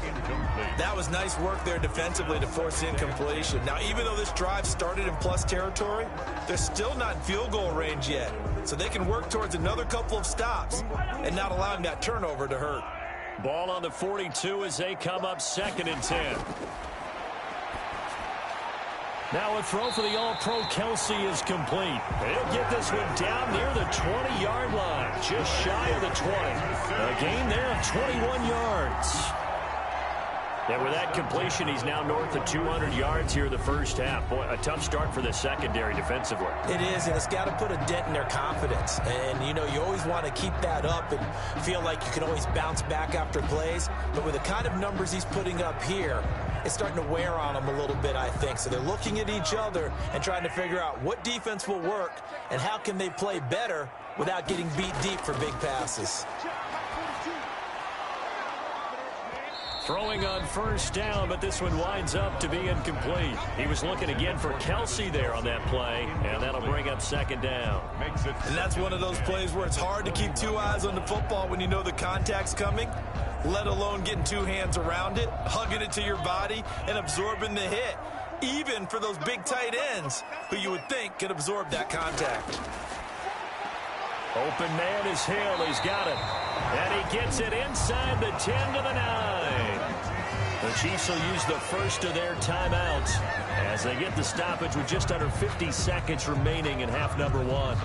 That was nice work there defensively to force incompletion. Now, even though this drive started in plus territory, they're still not in field goal range yet. So they can work towards another couple of stops and not allowing that turnover to hurt. Ball on the 42 as they come up 2nd and 10. Now a throw for the All-Pro Kelsey is complete. He'll get this one down near the 20-yard line, just shy of the 20. A gain there of 21 yards. And with that completion, he's now north of 200 yards here in the first half. Boy, a tough start for the secondary defensively. It is, and it's got to put a dent in their confidence. And, you know, you always want to keep that up and feel like you can always bounce back after plays. But with the kind of numbers he's putting up here, it's starting to wear on them a little bit, I think. So they're looking at each other and trying to figure out what defense will work and how can they play better without getting beat deep for big passes. Throwing on first down, but this one winds up to be incomplete. He was looking again for Kelsey there on that play, and that'll bring up 2nd down. And that's one of those plays where it's hard to keep two eyes on the football when you know the contact's coming, let alone getting two hands around it, hugging it to your body, and absorbing the hit, even for those big tight ends who you would think could absorb that contact. Open man is Hill. He's got it. And he gets it inside the 10 to the 9. The Chiefs will use the first of their timeouts as they get the stoppage with just under 50 seconds remaining in half number 1.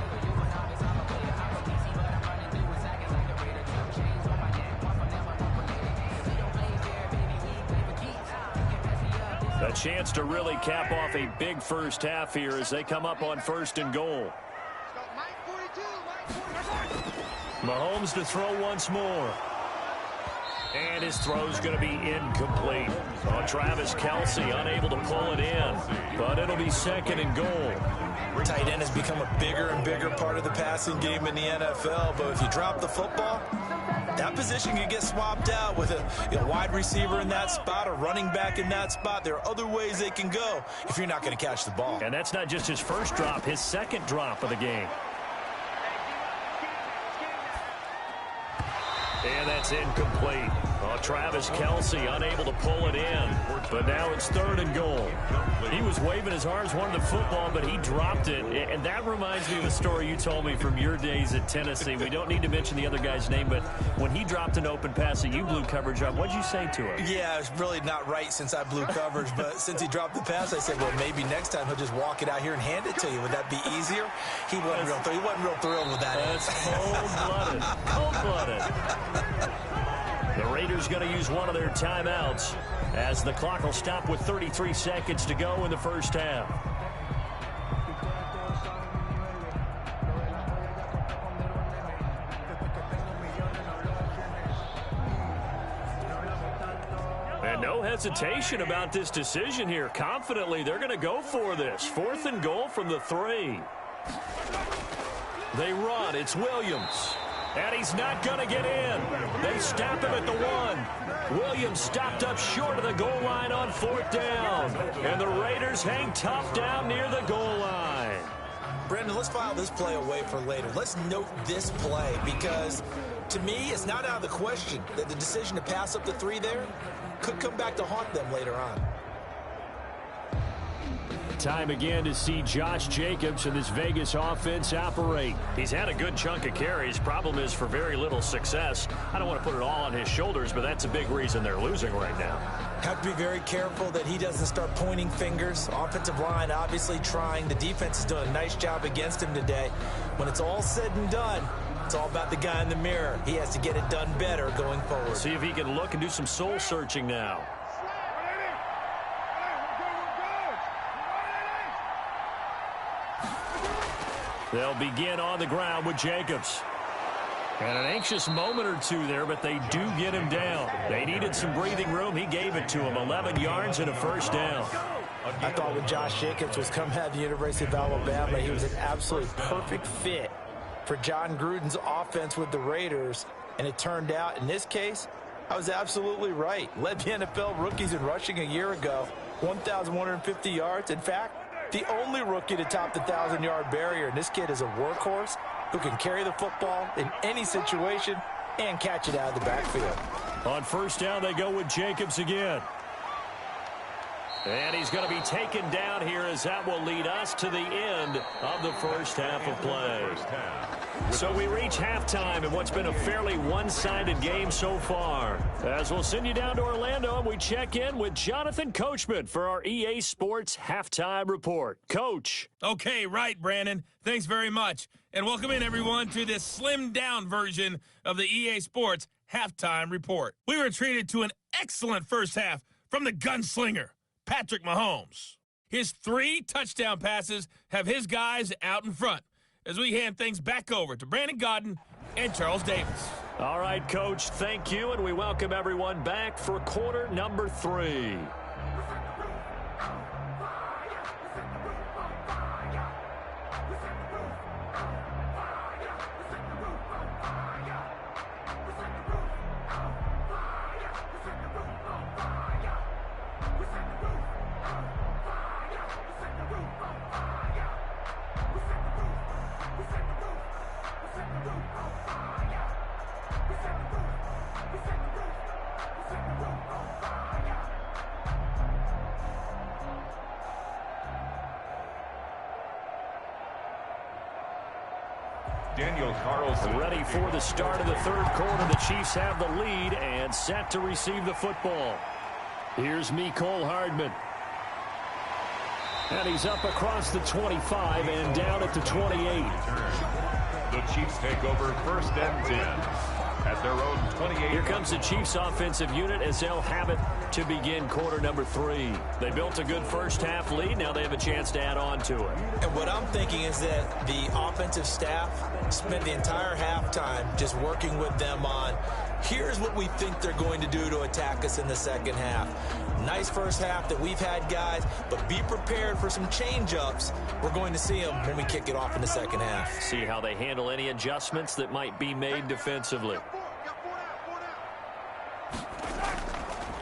A chance to really cap off a big first half here as they come up on 1st and goal. Mahomes to throw once more. And his throw's going to be incomplete. Oh, Travis Kelsey unable to pull it in. But it'll be 2nd and goal. Tight end has become a bigger and bigger part of the passing game in the NFL. But if you drop the football, that position can get swapped out with a wide receiver in that spot, a running back in that spot. There are other ways they can go if you're not going to catch the ball. And that's not just his first drop, his 2nd drop of the game. And that's incomplete. Oh, Travis Kelsey unable to pull it in. But now it's 3rd and goal. He was waving his arms, wanted the football, but he dropped it. And that reminds me of a story you told me from your days at Tennessee. We don't need to mention the other guy's name, but when he dropped an open pass that you blew coverage on, what'd you say to him? Yeah, it's really not right since I blew coverage, but since he dropped the pass, I said, well, maybe next time he'll just walk it out here and hand it to you. Would that be easier? He wasn't real thrilled with that. That's cold-blooded. Cold-blooded. The Raiders going to use one of their timeouts as the clock will stop with 33 seconds to go in the first half. And no hesitation about this decision here. Confidently, they're going to go for this. 4th and goal from the 3. They run. It's Williams. And he's not going to get in. They stop him at the 1. Williams stopped up short of the goal line on 4th down. And the Raiders hang tough down near the goal line. Brendan, let's file this play away for later. Let's note this play because, to me, it's not out of the question that the decision to pass up the 3 there could come back to haunt them later on. Time again to see Josh Jacobs and this Vegas offense operate. He's had a good chunk of carries. Problem is for very little success. I don't want to put it all on his shoulders, but that's a big reason they're losing right now. Have to be very careful that he doesn't start pointing fingers. Offensive line obviously trying. The defense is doing a nice job against him today. When it's all said and done, it's all about the guy in the mirror. He has to get it done better going forward. See if he can look and do some soul searching now. They'll begin on the ground with Jacobs. And an anxious moment or two there, but they do get him down. They needed some breathing room. He gave it to him. 11 yards and a first down. I thought when Josh Jacobs was coming out of the University of Alabama, he was an absolutely perfect fit for John Gruden's offense with the Raiders. And it turned out, in this case, I was absolutely right. Led the NFL rookies in rushing a year ago, 1,150 yards. In fact, the only rookie to top the 1,000-yard barrier. And this kid is a workhorse who can carry the football in any situation and catch it out of the backfield. On first down, they go with Jacobs again. And he's going to be taken down here as that will lead us to the end of the first half of play. So we reach halftime in what's been a fairly one-sided game so far. As we'll send you down to Orlando, and we check in with Jonathan Coachman for our EA Sports Halftime Report. Coach. Okay, right, Brandon. Thanks very much. And welcome in, everyone, to this slimmed-down version of the EA Sports Halftime Report. We were treated to an excellent first half from the gunslinger, Patrick Mahomes. His 3 touchdown passes have his guys out in front as we hand things back over to Brandon Godden and Charles Davis. All right, Coach, thank you, and we welcome everyone back for quarter number 3. Daniel Carlson. Ready for the start of the third quarter. The Chiefs have the lead and set to receive the football. Here's Mecole Hardman. And he's up across the 25 and down at the 28. The Chiefs take over first and 10 at their own 28. Here comes the Chiefs offensive unit as they'll have it to begin quarter number 3. They built a good first half lead. Now they have a chance to add on to it. And what I'm thinking is that the offensive staff spent the entire halftime just working with them on, here's what we think they're going to do to attack us in the second half. Nice first half that we've had, guys, but be prepared for some change-ups. We're going to see them when we kick it off in the second half. See how they handle any adjustments that might be made defensively.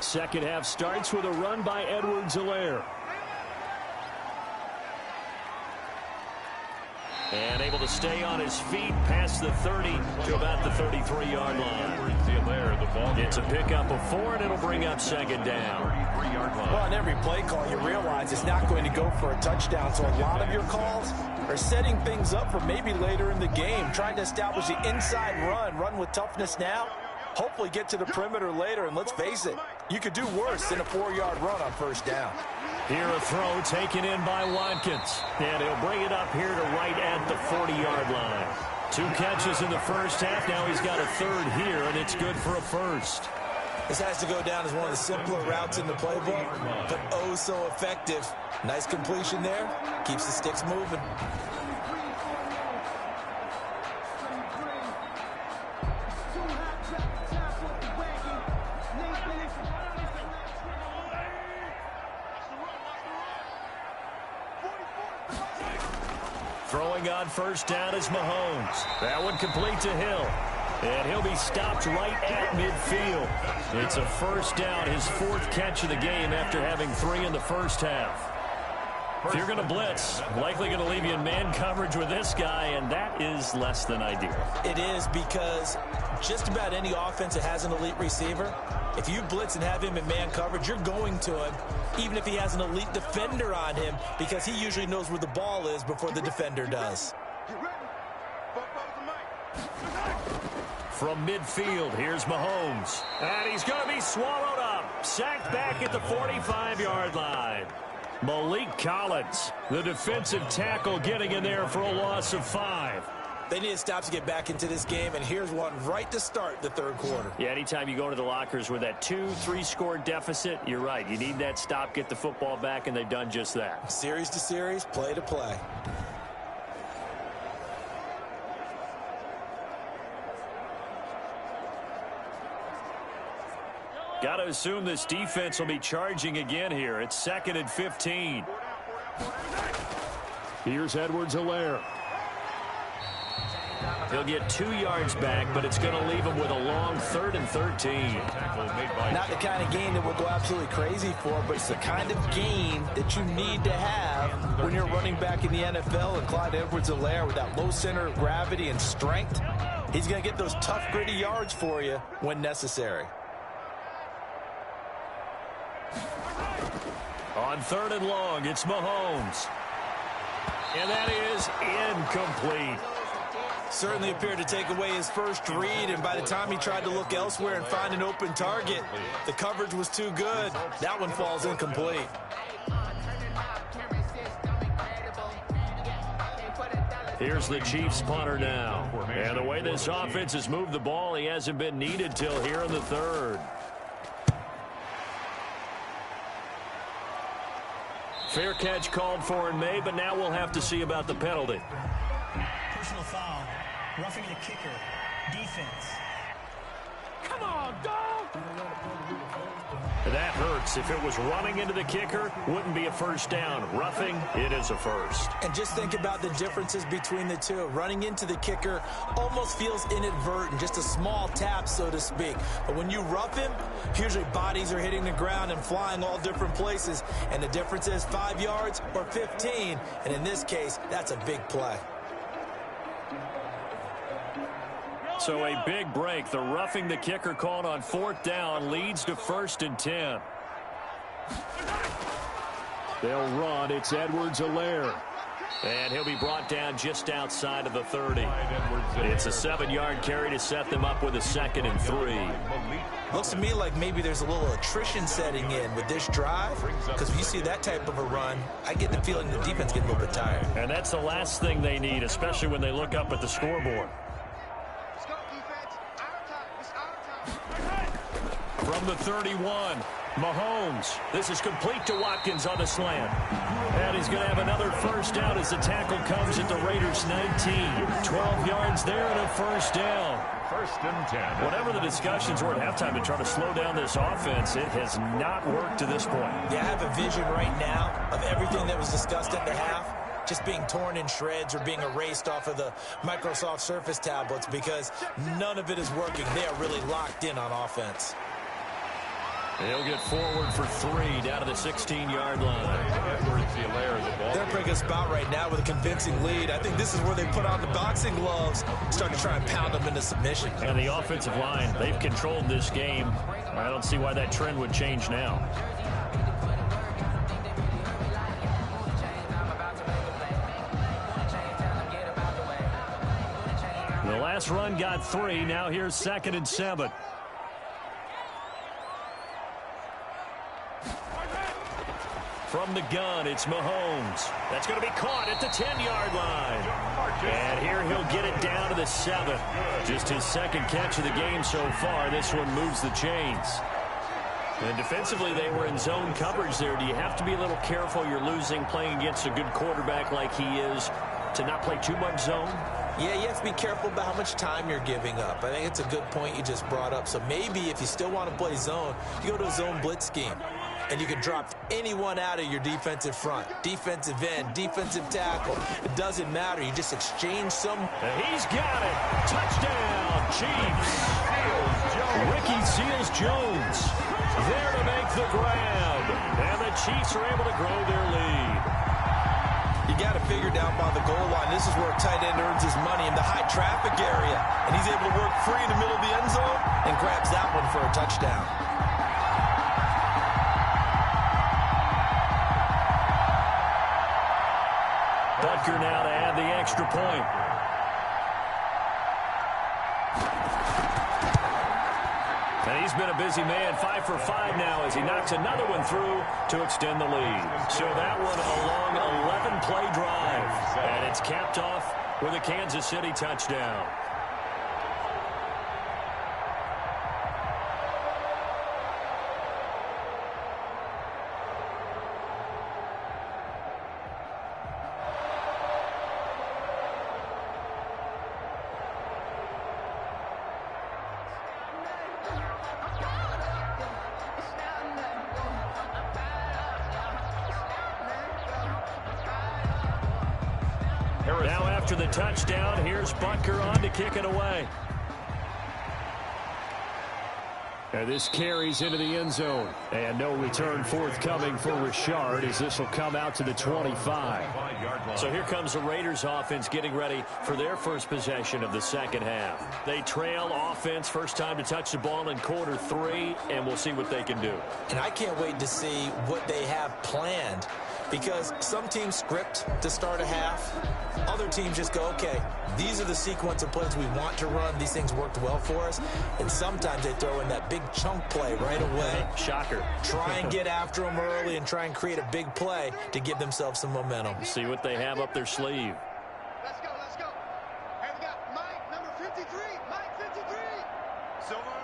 Second half starts with a run by Edwards-Helaire. And able to stay on his feet past the 30 to about the 33-yard line. It's a pickup of 4, and it'll bring up second down. Well, on every play call, you realize it's not going to go for a touchdown, so a lot of your calls are setting things up for maybe later in the game, trying to establish the inside run with toughness now, hopefully get to the perimeter later, and let's face it, you could do worse than a 4-yard run on first down. Here a throw taken in by Watkins. And he'll bring it up here to right at the 40-yard line. 2 catches in the first half. Now he's got a third here, and it's good for a first. This has to go down as one of the simpler routes in the playbook, but oh so effective. Nice completion there. Keeps the sticks moving. Throwing on first down is Mahomes. That one complete to Hill. And he'll be stopped right at midfield. It's a first down, his 4th catch of the game after having 3 in the first half. If you're going to blitz, likely going to leave you in man coverage with this guy, and that is less than ideal. It is, because just about any offense that has an elite receiver, if you blitz and have him in man coverage, you're going to him, even if he has an elite defender on him, because he usually knows where the ball is before the defender does. From midfield, here's Mahomes. And he's going to be swallowed up. Sacked back at the 45-yard line. Malik Collins, the defensive tackle, getting in there for a loss of 5. They need to stop to get back into this game, and here's one right to start the third quarter. Yeah, anytime you go into the lockers with that 2-3 score deficit, you're right. You need that stop, get the football back, and they've done just that. Series to series, play to play. Got to assume this defense will be charging again here. It's 2nd and 15. Here's Edwards-Helaire. He'll get 2 yards back, but it's going to leave him with a long 3rd and 13. Not the kind of game that we'll go absolutely crazy for, but it's the kind of game that you need to have when you're running back in the NFL. And Clyde Edwards-Helaire, with that low center of gravity and strength, he's going to get those tough, gritty yards for you when necessary. On 3rd and long, it's Mahomes. And that is incomplete. Certainly appeared to take away his first read, and by the time he tried to look elsewhere and find an open target, the coverage was too good. That one falls incomplete. Here's the Chiefs punter now. And the way this offense has moved the ball, he hasn't been needed till here in the 3rd. Fair catch called for in May, but now we'll have to see about the penalty. Personal foul. Roughing the kicker. Defense. Come on, dog! That hurts. If it was running into the kicker, wouldn't be a first down. Roughing, it is a first. And just think about the differences between the two. Running into the kicker almost feels inadvertent, just a small tap, so to speak. But when you rough him, usually bodies are hitting the ground and flying all different places. And the difference is 5 yards or 15. And in this case, that's a big play. So a big break. The roughing the kicker called on 4th down leads to 1st and 10. They'll run. It's Edwards-Helaire. And he'll be brought down just outside of the 30. It's a 7-yard carry to set them up with a 2nd and 3. Looks to me like maybe there's a little attrition setting in with this drive, because if you see that type of a run, I get the feeling the defense gets a little bit tired. And that's the last thing they need, especially when they look up at the scoreboard. From the 31, Mahomes. This is complete to Watkins on the slant. And he's going to have another first down as the tackle comes at the Raiders' 19. 12 yards there and a first down. 1st and 10. Whatever the discussions were at halftime to try to slow down this offense, it has not worked to this point. Yeah, I have a vision right now of everything that was discussed at the half just being torn in shreds or being erased off of the Microsoft Surface tablets, because none of it is working. They are really locked in on offense. He'll get forward for 3 down to the 16-yard line. They're putting a spot right now with a convincing lead. I think this is where they put on the boxing gloves, start to try and pound them into submission. And the offensive line, they've controlled this game. I don't see why that trend would change now. The last run got 3. Now here's 2nd and 7. From the gun, it's Mahomes. That's going to be caught at the 10-yard line. And here he'll get it down to the 7. Just his 2nd catch of the game so far. This one moves the chains. And defensively, they were in zone coverage there. Do you have to be a little careful? You're losing playing against a good quarterback like he is to not play too much zone? Yeah, you have to be careful about how much time you're giving up. I think it's a good point you just brought up. So maybe if you still want to play zone, you go to a zone blitz scheme. And you can drop anyone out of your defensive front. Defensive end, defensive tackle. It doesn't matter. You just exchange some. And he's got it. Touchdown, Chiefs. Ricky Seals-Jones there to make the grab. And the Chiefs are able to grow their lead. You got to figure down by the goal line. This is where a tight end earns his money, in the high traffic area. And he's able to work free in the middle of the end zone and grabs that one for a touchdown. Butker now to add the extra point. And he's been a busy man, 5 for 5 now as he knocks another one through to extend the lead. So that one a long 11-play drive. And it's capped off with a Kansas City touchdown. Now after the touchdown, here's Butker on to kick it away. And this carries into the end zone. And no return forthcoming for Richard as this will come out to the 25. So here comes the Raiders offense getting ready for their first possession of the second half. They trail offense, first time to touch the ball in quarter 3, and we'll see what they can do. And I can't wait to see what they have planned, because some teams script to start a half. Other teams just go, okay, these are the sequence of plays we want to run. These things worked well for us. And sometimes they throw in that big chunk play right away. Shocker. Try and get after them early and try and create a big play to give themselves some momentum. See what they have up their sleeve. Let's go, let's go. Hey, we got Mike, number 53. Mike, 53. Silver.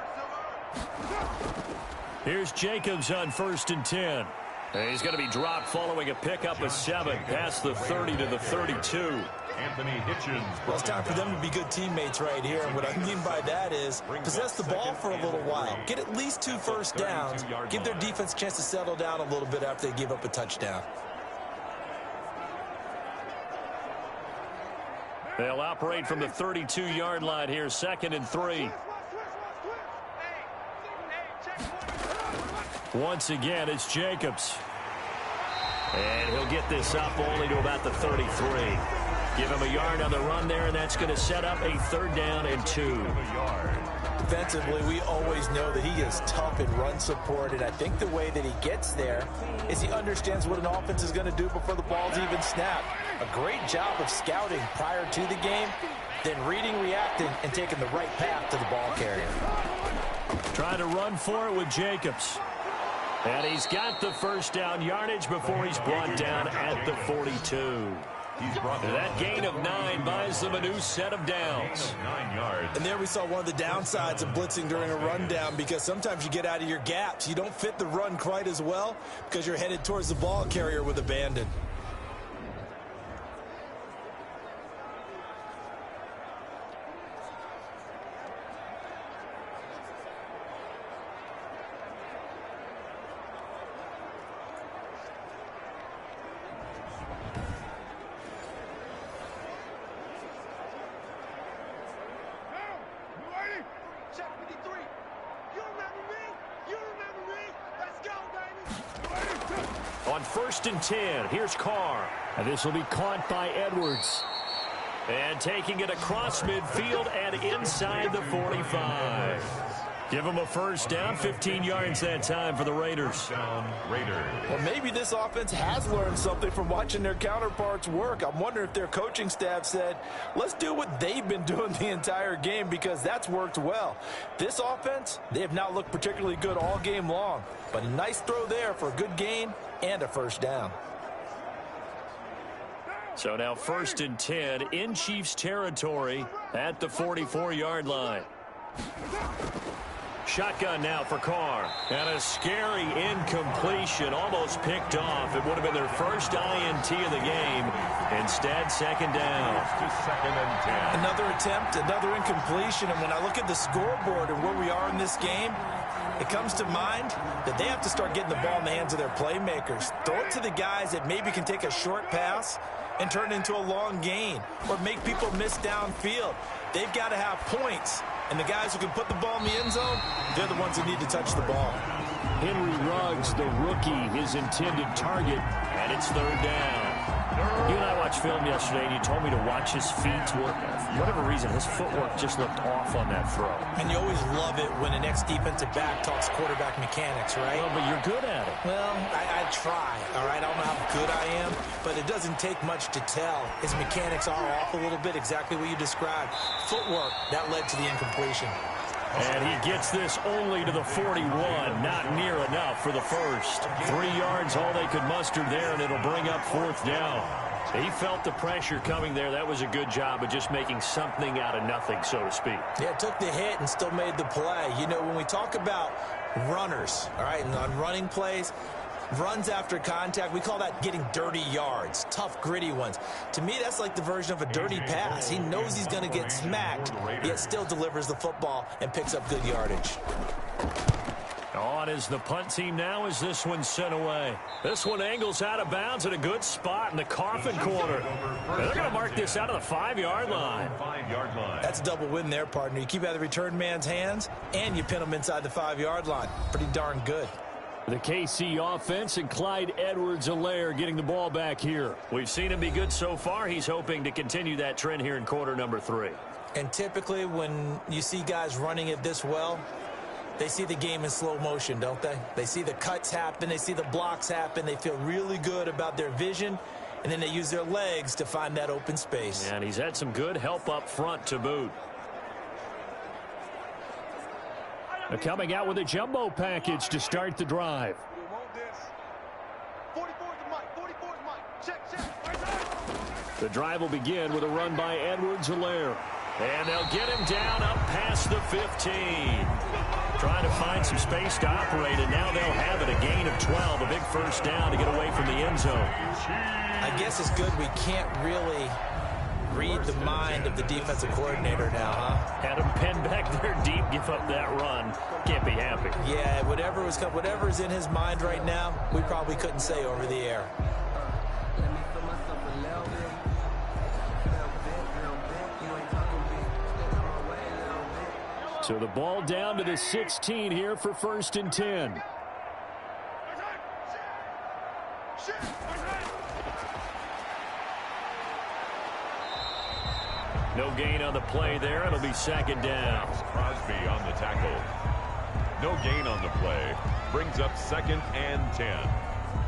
Here's Jacobs on 1st and 10. And he's going to be dropped following a pickup of 7 past the 30 to the 32. Anthony Hitchens. Well, it's time for them to be good teammates right here. And what I mean by that is possess the ball for a little while. Get at least 2 first downs. Give their defense a chance to settle down a little bit after they give up a touchdown. They'll operate from the 32-yard line here, 2nd and 3. Once again, it's Jacobs. And he'll get this up only to about the 33. Give him a yard on the run there, and that's going to set up a 3rd down and 2. Defensively, we always know that he is tough in run support, and I think the way that he gets there is he understands what an offense is going to do before the ball's even snapped. A great job of scouting prior to the game, then reading, reacting, and taking the right path to the ball carrier. Trying to run for it with Jacobs. And he's got the first down yardage before he's brought down at the 42. That gain of 9 buys them a new set of downs. 9 yards. And there we saw one of the downsides of blitzing during a rundown, because sometimes you get out of your gaps. You don't fit the run quite as well because you're headed towards the ball carrier with abandon. On 1st and 10, here's Carr. And this will be caught by Edwards. And taking it across midfield and inside the 45. Give him a first down, 15 yards that time for the Raiders. Well, maybe this offense has learned something from watching their counterparts work. I'm wondering if their coaching staff said, let's do what they've been doing the entire game, because that's worked well. This offense, they have not looked particularly good all game long, but a nice throw there for a good gain and a first down. So now 1st and 10 in Chiefs territory at the 44-yard line. Shotgun now for Carr. And a scary incompletion, almost picked off. It would have been their first INT of the game. Instead, 2nd down. To 2nd and 10. Another attempt, another incompletion. And when I look at the scoreboard and where we are in this game, it comes to mind that they have to start getting the ball in the hands of their playmakers. Throw it to the guys that maybe can take a short pass and turn it into a long gain, or make people miss downfield. They've got to have points. And the guys who can put the ball in the end zone, they're the ones that need to touch the ball. Henry Ruggs, the rookie, his intended target. And it's 3rd down. You and I watched film yesterday, and you told me to watch his feet work. For whatever reason, his footwork just looked off on that throw. And you always love it when an ex-defensive back talks quarterback mechanics, right? Well, but you're good at it. Well, I try, all right? I don't know how good I am, but it doesn't take much to tell. His mechanics are off a little bit, exactly what you described. Footwork, that led to the incompletion. And he gets this only to the 41. Not near enough for the first. 3 yards, all they could muster there, and it'll bring up 4th down. He felt the pressure coming there. That was a good job of just making something out of nothing, so to speak. Yeah, took the hit and still made the play. You know, when we talk about runners, all right, and on running plays, runs after contact, we call that getting dirty yards, tough, gritty ones. To me, that's like the version of a dirty pass. He knows he's going to get smacked, yet still delivers the football and picks up good yardage. On is the punt team now as this one's sent away. This one angles out of bounds at a good spot in the coffin corner. And they're going to mark this out of the 5-yard line. That's a double win there, partner. You keep out of the return man's hands, and you pin him inside the 5-yard line. Pretty darn good. The KC offense and Clyde Edwards-Helaire getting the ball back here. We've seen him be good so far. He's hoping to continue that trend here in quarter number 3. And typically when you see guys running it this well, they see the game in slow motion, don't they? They see the cuts happen. They see the blocks happen. They feel really good about their vision, and then they use their legs to find that open space. And he's had some good help up front to boot. They're coming out with a jumbo package to start the drive. The drive will begin with a run by Edwards-Helaire. And they'll get him down up past the 15. Trying to find some space to operate, and now they'll have it. A gain of 12, a big first down to get away from the end zone. I guess it's good we can't really read the mind of the defensive coordinator now, huh? Had him pinned back there deep, give up that run. Can't be happy. Yeah, whatever's in his mind right now, we probably couldn't say over the air. So the ball down to the 16 here for 1st and 10. No gain on the play there. It'll be 2nd down. Crosby on the tackle. No gain on the play. Brings up 2nd and 10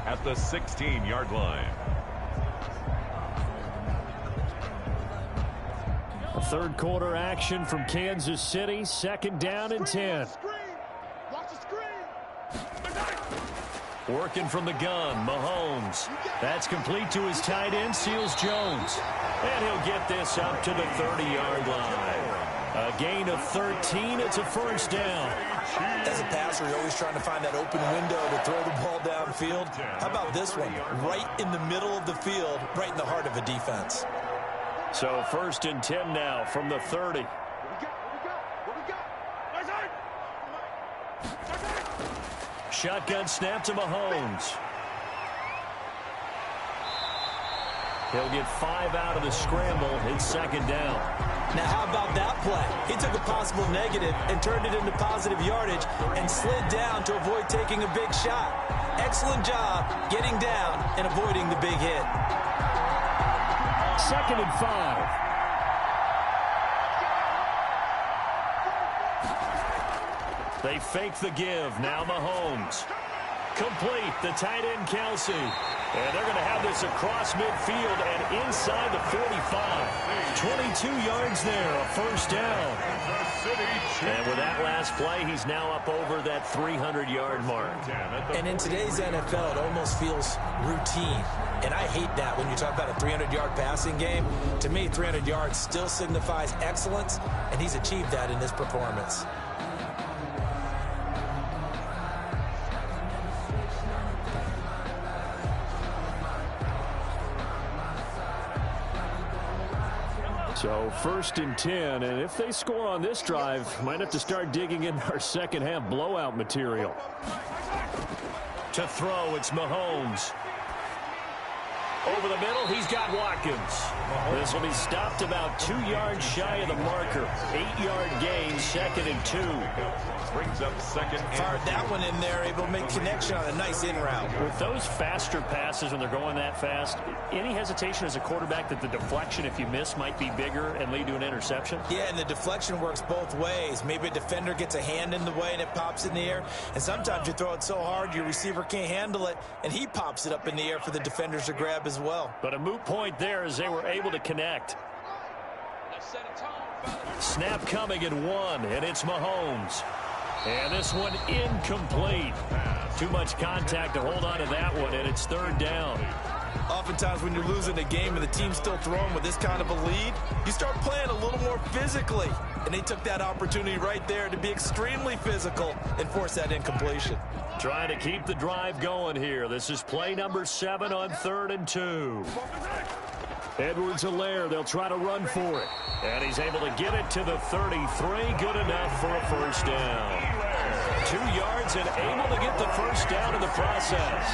at the 16-yard line. Third quarter action from Kansas City. 2nd down and 10. Working from the gun, Mahomes. That's complete to his tight end, Seals Jones. And he'll get this up to the 30-yard line. A gain of 13. It's a first down. As a passer, you're always trying to find that open window to throw the ball downfield. How about this one? Right in the middle of the field, right in the heart of a defense. So 1st and 10 now from the 30. Shotgun snap to Mahomes. He'll get 5 out of the scramble. It's 2nd down. Now, how about that play? He took a possible negative and turned it into positive yardage and slid down to avoid taking a big shot. Excellent job getting down and avoiding the big hit. 2nd and 5. They fake the give. Now Mahomes. Complete. The tight end, Kelsey. And they're going to have this across midfield and inside the 45. 22 yards there. A first down. And with that last play, he's now up over that 300-yard mark. And in today's NFL, it almost feels routine. And I hate that when you talk about a 300-yard passing game. To me, 300 yards still signifies excellence, and he's achieved that in this performance. So 1st and 10, and if they score on this drive, might have to start digging in our second half blowout material. To throw, it's Mahomes. Over the middle, he's got Watkins. This will be stopped about 2 yards shy of the marker. 8-yard gain, 2nd and 2. Brings up 2nd and 2. Fired that one in there, able to make connection on a nice in route. With those faster passes when they're going that fast, any hesitation as a quarterback that the deflection, if you miss, might be bigger and lead to an interception? Yeah, and the deflection works both ways. Maybe a defender gets a hand in the way and it pops in the air. And sometimes you throw it so hard your receiver can't handle it, and he pops it up in the air for the defenders to grab as well. But a moot point there as they were able to connect. Snap coming at 1, and it's Mahomes. And this one incomplete. Too much contact to hold on to that one, and it's 3rd down. Oftentimes when you're losing a game and the team's still throwing with this kind of a lead, you start playing a little more physically. And they took that opportunity right there to be extremely physical and force that incompletion. Trying to keep the drive going here. This is play number 7 on 3rd and 2. Edwards-Helaire, they'll try to run for it. And he's able to get it to the 33. Good enough for a first down. 2 yards and able to get the first down in the process.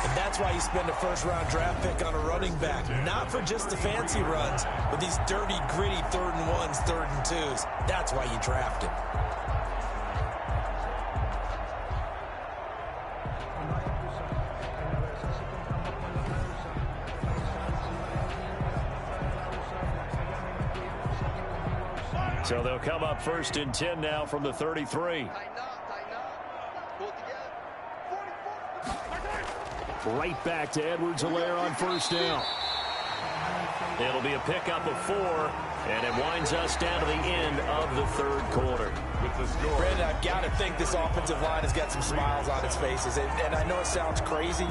And that's why you spend a first-round draft pick on a running back. Not for just the fancy runs, but these dirty, gritty 3rd and 1s, 3rd and 2s. That's why you draft him. So they'll come up 1st and 10 now from the 33. Right back to Edwards-Helaire on 1st down. It'll be a pickup of 4, and it winds us down to the end of the 3rd quarter. Brandon, I've got to think this offensive line has got some smiles on its faces. And I know it sounds crazy,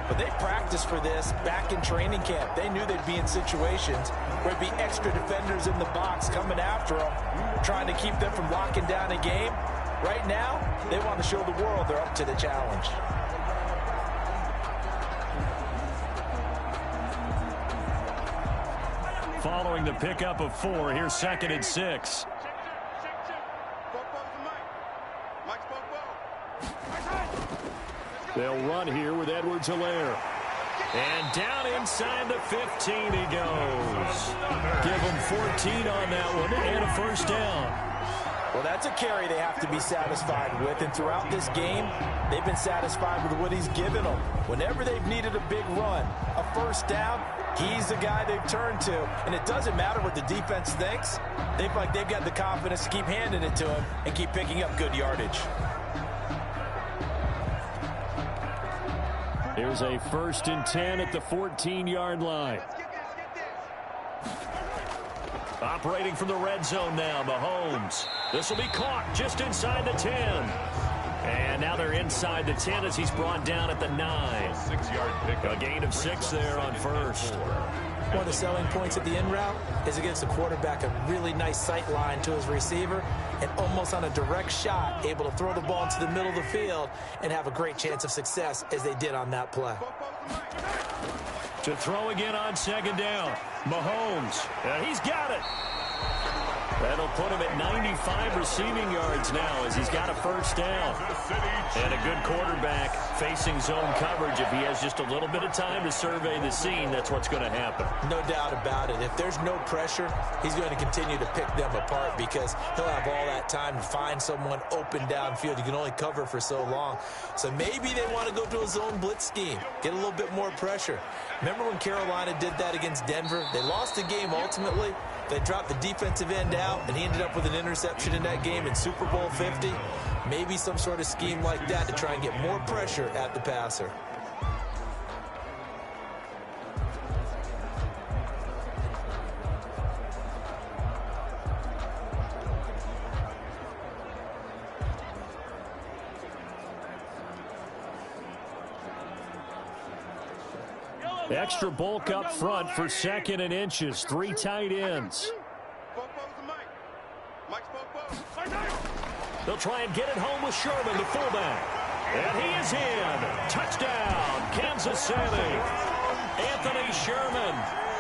but they practiced for this back in training camp. They knew they'd be in situations where there'd be extra defenders in the box coming after them, trying to keep them from locking down a game. Right now, they want to show the world they're up to the challenge. Following the pickup of 4, here's 2nd and 6. They'll run here with Edwards-Helaire. And down inside the 15 he goes. Give him 14 on that one and a first down. Well, that's a carry they have to be satisfied with. And throughout this game, they've been satisfied with what he's given them. Whenever they've needed a big run, a first down, he's the guy they've turned to. And it doesn't matter what the defense thinks. They've got the confidence to keep handing it to him and keep picking up good yardage. Here's a 1st and 10 at the 14-yard line. Operating from the red zone now, Mahomes. This will be caught just inside the 10. And now they're inside the 10 as he's brought down at the 9. 6-yard pickup. A gain of 6 there on 1st. One of the selling points at the end route is it gives the quarterback a really nice sight line to his receiver and almost on a direct shot able to throw the ball into the middle of the field and have a great chance of success as they did on that play. To throw again on 2nd down. Mahomes. He's got it. That'll put him at 95 receiving yards now as he's got a first down. And a good quarterback facing zone coverage. If he has just a little bit of time to survey the scene, that's what's going to happen. No doubt about it. If there's no pressure, he's going to continue to pick them apart because he'll have all that time to find someone open downfield. You can only cover for so long. So maybe they want to go to a zone blitz scheme, get a little bit more pressure. Remember when Carolina did that against Denver? They lost the game ultimately. They dropped the defensive end out, and he ended up with an interception in that game in Super Bowl 50. Maybe some sort of scheme like that to try and get more pressure at the passer. Extra bulk up front for 2nd and inches. 3 tight ends. They'll try and get it home with Sherman, the fullback. And he is in. Touchdown, Kansas City. Anthony Sherman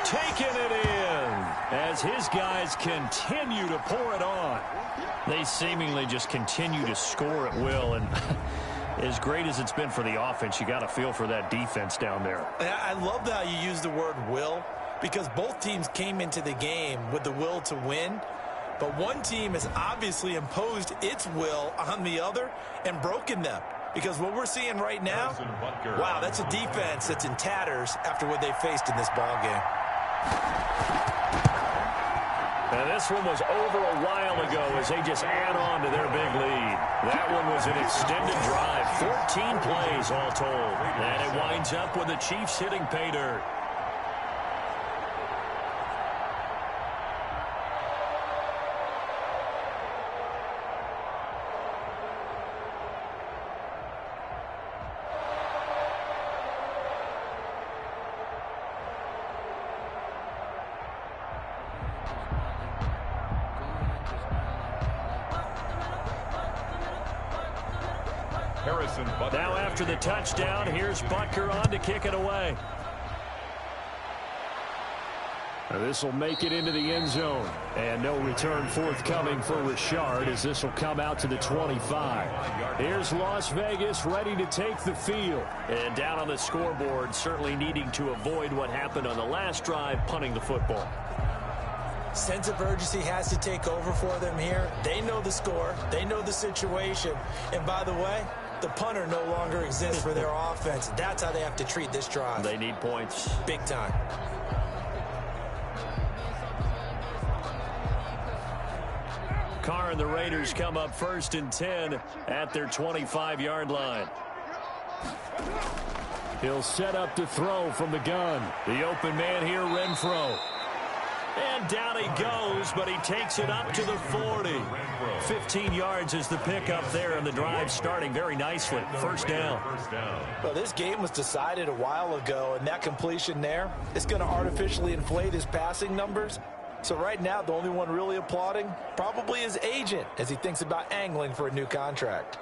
taking it in as his guys continue to pour it on. They seemingly just continue to score at will, and as great as it's been for the offense, you got to feel for that defense down there. I love how you use the word will, because both teams came into the game with the will to win, but one team has obviously imposed its will on the other and broken them. Because what we're seeing right now, wow, that's a defense that's in tatters after what they faced in this ball game. And this one was over a while ago as they just add on to their big lead. That one was an extended drive, 14 plays all told. And it winds up with the Chiefs hitting pay dirt. Now after the touchdown, here's Butker on to kick it away. This will make it into the end zone. And no return forthcoming for Richard as this will come out to the 25. Here's Las Vegas ready to take the field. And down on the scoreboard, certainly needing to avoid what happened on the last drive, punting the football. Sense of urgency has to take over for them here. They know the score. They know the situation. And by the way, the punter no longer exists for their offense. That's how they have to treat this drive. They need points. Big time. Carr and the Raiders come up 1st and 10 at their 25-yard line. He'll set up to throw from the gun. The open man here, Renfro. And down he goes, but he takes it up to the 40. 15 yards is the pickup there, and the drive starting very nicely. First down. Well, this game was decided a while ago, and that completion there is going to artificially inflate his passing numbers. So right now, the only one really applauding probably his agent as he thinks about angling for a new contract.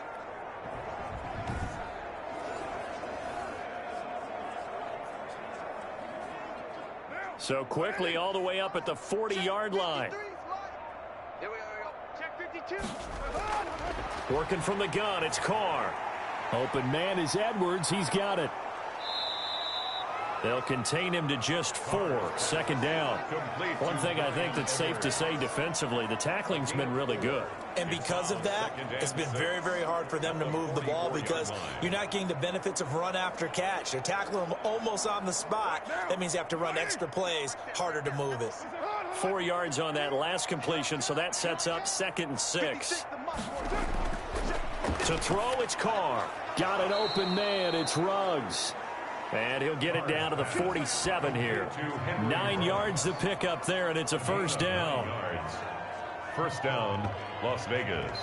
So quickly all the way up at the 40-yard line. Here we go. Check 52. Working from the gun, it's Carr. Open man is Edwards. He's got it. They'll contain him to just 4. Second down. One thing I think that's safe to say defensively, the tackling's been really good. And because of that, it's been very, very hard for them to move the ball because you're not getting the benefits of run after catch. They're tackling them almost on the spot. That means you have to run extra plays, harder to move it. 4 yards on that last completion, so that sets up 2nd and 6. To throw, it's Carr. Got an open man. It's Ruggs. And he'll get it down to the 47 here. 9 yards to pick up there, and it's a first down. First down, Las Vegas.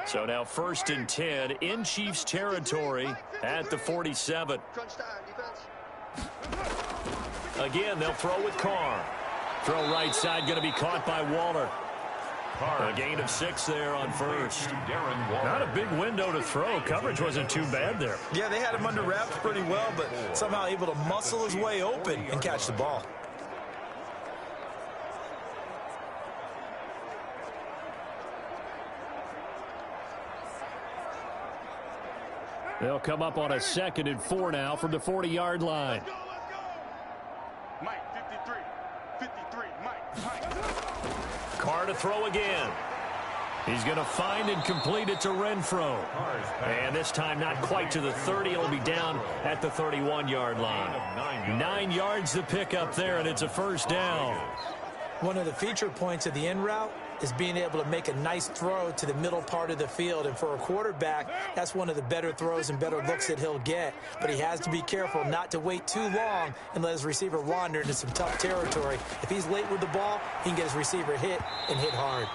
So now 1st and 10 in Chiefs territory at the 47. Again, they'll throw with Carr. Throw right side going to be caught by Waller. A gain of 6 there on first. Not a big window to throw. Coverage wasn't too bad there. Yeah, they had him under wraps pretty well, but somehow able to muscle his way open and catch the ball. They'll come up on a 2nd and 4 now from the 40-yard line. Let's go. Mike, 53, Mike. Carr to throw again. He's going to find and complete it to Renfro. And this time not quite to the 30. It'll be down at the 31-yard line. 9 yards to pick up there, and it's a first down. One of the feature points of the in route is being able to make a nice throw to the middle part of the field. And for a quarterback, that's one of the better throws and better looks that he'll get. But he has to be careful not to wait too long and let his receiver wander into some tough territory. If he's late with the ball, he can get his receiver hit and hit hard.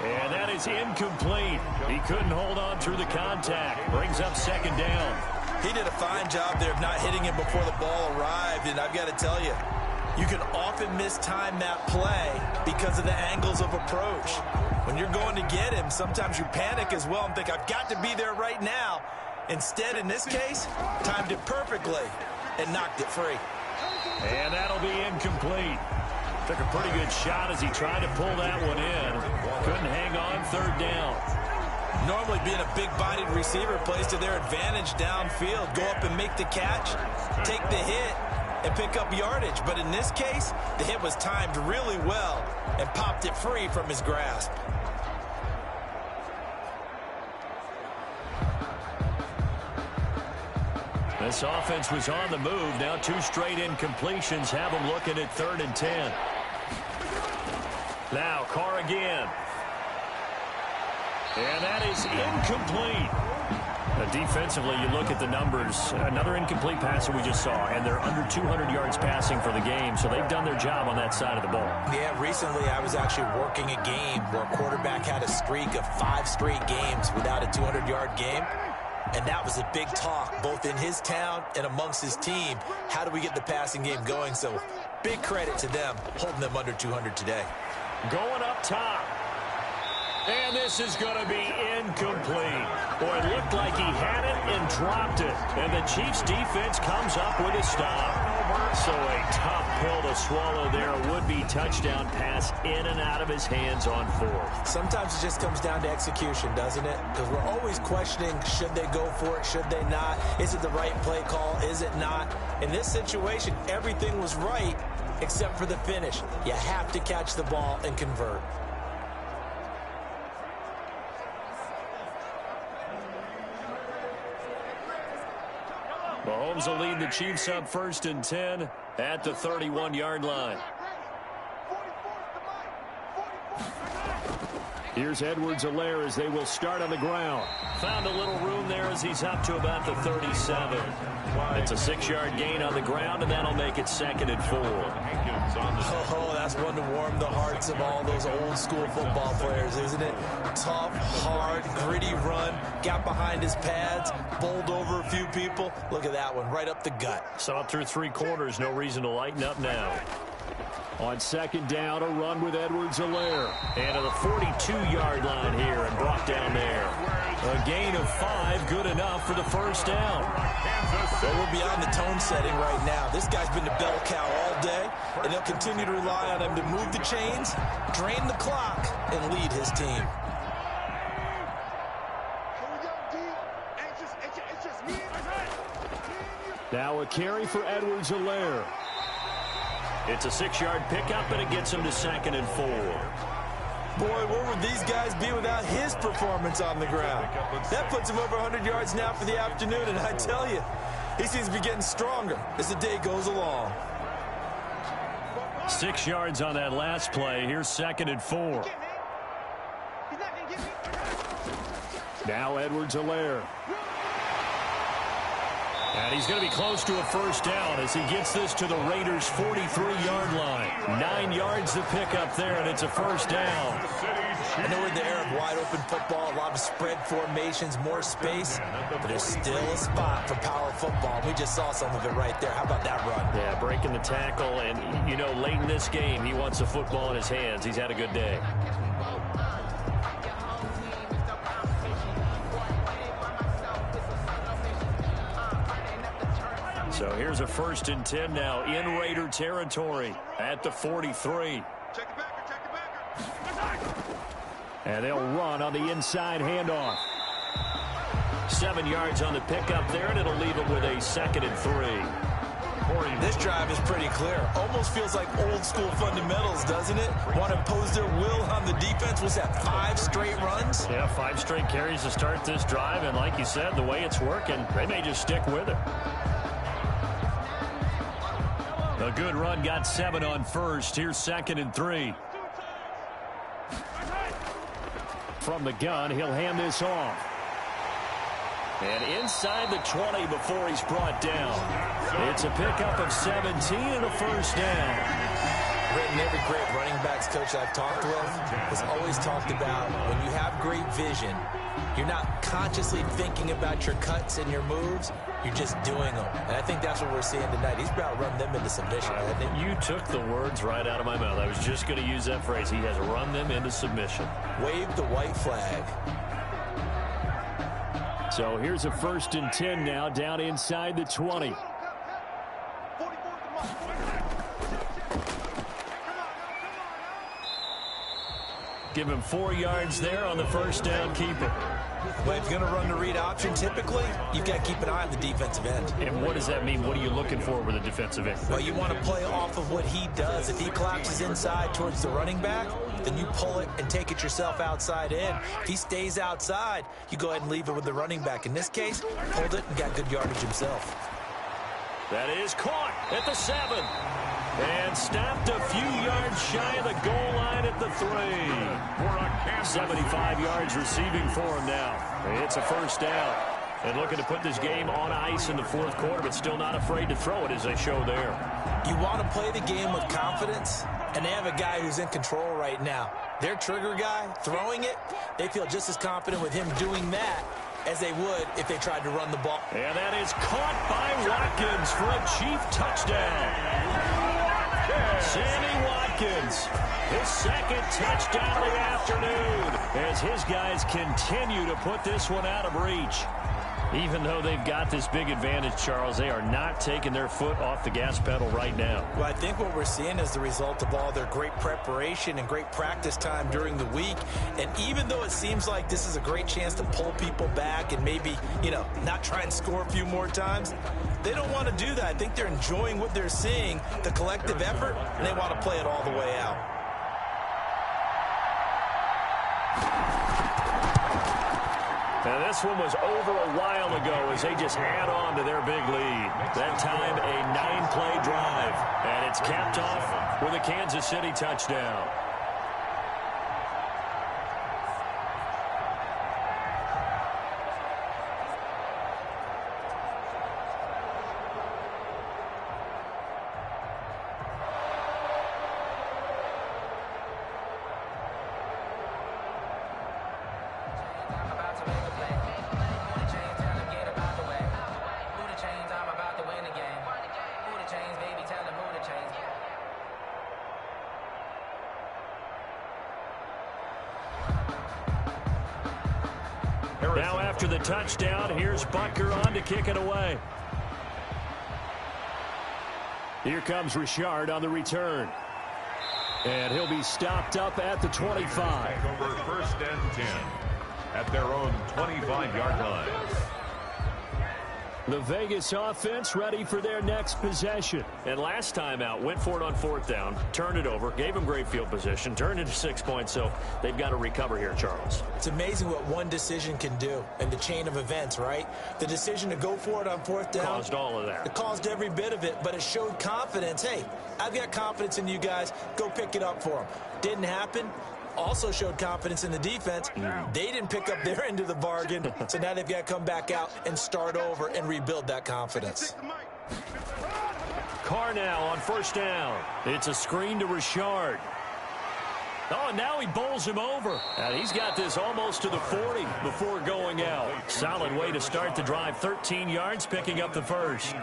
And that is incomplete. He couldn't hold on through the contact. Brings up 2nd down. He did a fine job there of not hitting him before the ball arrived. And I've got to tell you, you can often mistime that play because of the angles of approach. When you're going to get him, sometimes you panic as well and think, I've got to be there right now. Instead, in this case, timed it perfectly and knocked it free. And that'll be incomplete. Took a pretty good shot as he tried to pull that one in. Couldn't hang on 3rd down. Normally being a big-bodied receiver plays to their advantage downfield. Go up and make the catch, take the hit, and pick up yardage. But in this case, the hit was timed really well and popped it free from his grasp. This offense was on the move. Now 2 straight incompletions have them looking at 3rd and 10. Now Carr again. And that is incomplete. Defensively, you look at the numbers. Another incomplete pass that we just saw, and they're under 200 yards passing for the game, so they've done their job on that side of the ball. Yeah, recently I was actually working a game where a quarterback had a streak of 5 straight games without a 200-yard game. And that was a big talk, both in his town and amongst his team. How do we get the passing game going? So big credit to them, holding them under 200 today. Going up top. And this is going to be incomplete. Boy, it looked like he had it and dropped it. And the Chiefs defense comes up with a stop. So a tough pill to swallow there. A would-be touchdown pass in and out of his hands on 4th. Sometimes it just comes down to execution, doesn't it? Because we're always questioning, should they go for it, should they not? Is it the right play call, is it not? In this situation, everything was right except for the finish. You have to catch the ball and convert. Mahomes will lead the Chiefs up 1st and 10 at the 31-yard line. Here's Edwards-Helaire as they will start on the ground. Found a little room there as he's up to about the 37. It's a 6-yard gain on the ground, and that'll make it 2nd and 4. Oh, that's one to warm the hearts of all those old-school football players, isn't it? Tough, hard, gritty run, got behind his pads, bowled over a few people. Look at that one, right up the gut. Saw it through 3 quarters, no reason to lighten up now. On 2nd down, a run with Edwards-Helaire. And to the 42-yard line here and brought down there. A gain of 5, good enough for the 1st down. Well, we're beyond the tone setting right now. This guy's been the bell cow all day, and they'll continue to rely on him to move the chains, drain the clock, and lead his team. Now a carry for Edwards-Helaire. It's a 6-yard pickup, and it gets him to 2nd and 4. Boy, where would these guys be without his performance on the ground? That puts him over 100 yards now for the afternoon, and I tell you, he seems to be getting stronger as the day goes along. 6 yards on that last play. Here's 2nd and 4. Now Edwards-Helaire. And he's going to be close to a 1st down as he gets this to the Raiders' 43-yard line. 9 yards to pick up there, and it's a 1st down. I know we're in the era of wide-open football, a lot of spread formations, more space, but there's still a spot for power football. We just saw some of it right there. How about that run? Yeah, breaking the tackle, and, you know, late in this game, he wants the football in his hands. He's had a good day. So here's a 1st and 10 now in Raider territory at the 43. And they'll run on the inside handoff. 7 yards on the pickup there, and it'll leave them with a 2nd and 3. This drive is pretty clear. Almost feels like old-school fundamentals, doesn't it? Want to impose their will on the defense. Was that 5 straight runs? Yeah, 5 straight carries to start this drive, and like you said, the way it's working, they may just stick with it. A good run, got 7 on 1st. Here's 2nd and 3. From the gun, he'll hand this off. And inside the 20 before he's brought down. It's a pickup of 17 and a 1st down. Britton, every great running backs coach I've talked with has always talked about when you have great vision, you're not consciously thinking about your cuts and your moves. You're just doing them. And I think that's what we're seeing tonight. He's about to run them into submission, hasn't he? You took the words right out of my mouth. I was just going to use that phrase. He has run them into submission. Wave the white flag. So here's a 1st and 10 now down inside the 20. Give him 4 yards there on the 1st down keeper. But if you're going to run the read option, typically, you've got to keep an eye on the defensive end. And what does that mean? What are you looking for with a defensive end? Well, you want to play off of what he does. If he collapses inside towards the running back, then you pull it and take it yourself outside in. If he stays outside, you go ahead and leave it with the running back. In this case, pulled it and got good yardage himself. That is caught at the 7. And stopped a few yards shy of the goal line at the 3. 75 yards receiving for him now. It's a 1st down. And looking to put this game on ice in the fourth quarter, but still not afraid to throw it as they show there. You want to play the game with confidence, and they have a guy who's in control right now. Their trigger guy, throwing it, they feel just as confident with him doing that as they would if they tried to run the ball. And that is caught by Watkins for a Chief touchdown. Sammy Watkins, his second touchdown of the afternoon, as his guys continue to put this one out of reach. Even though they've got this big advantage, Charles, they are not taking their foot off the gas pedal right now. Well, I think what we're seeing is the result of all their great preparation and great practice time during the week. And even though it seems like this is a great chance to pull people back and maybe, not try and score a few more times, they don't want to do that. I think they're enjoying what they're seeing, the collective effort, and they want to play it all the way out. And this one was over a while ago as they just add on to their big lead. That time, a 9-play drive. And it's capped off with a Kansas City touchdown. Now after the touchdown, here's Butker on to kick it away. Here comes Richard on the return. And he'll be stopped up at the 25. Over 1st and 10 at their own 25-yard line. The Vegas offense ready for their next possession. And last time out, went for it on 4th down, turned it over, gave them great field position, turned it to 6 points, so they've got to recover here, Charles. It's amazing what one decision can do in the chain of events, right? The decision to go for it on 4th down. Caused all of that. It caused every bit of it, but it showed confidence. Hey, I've got confidence in you guys. Go pick it up for them. Didn't happen. Also showed confidence in the defense. They didn't pick up their end of the bargain, so now they've got to come back out and start over and rebuild that confidence. Carr now on 1st down. It's a screen to Richard. Oh, now he bowls him over. And he's got this almost to the 40 before going out. Solid way to start the drive. 13 yards, picking up the first.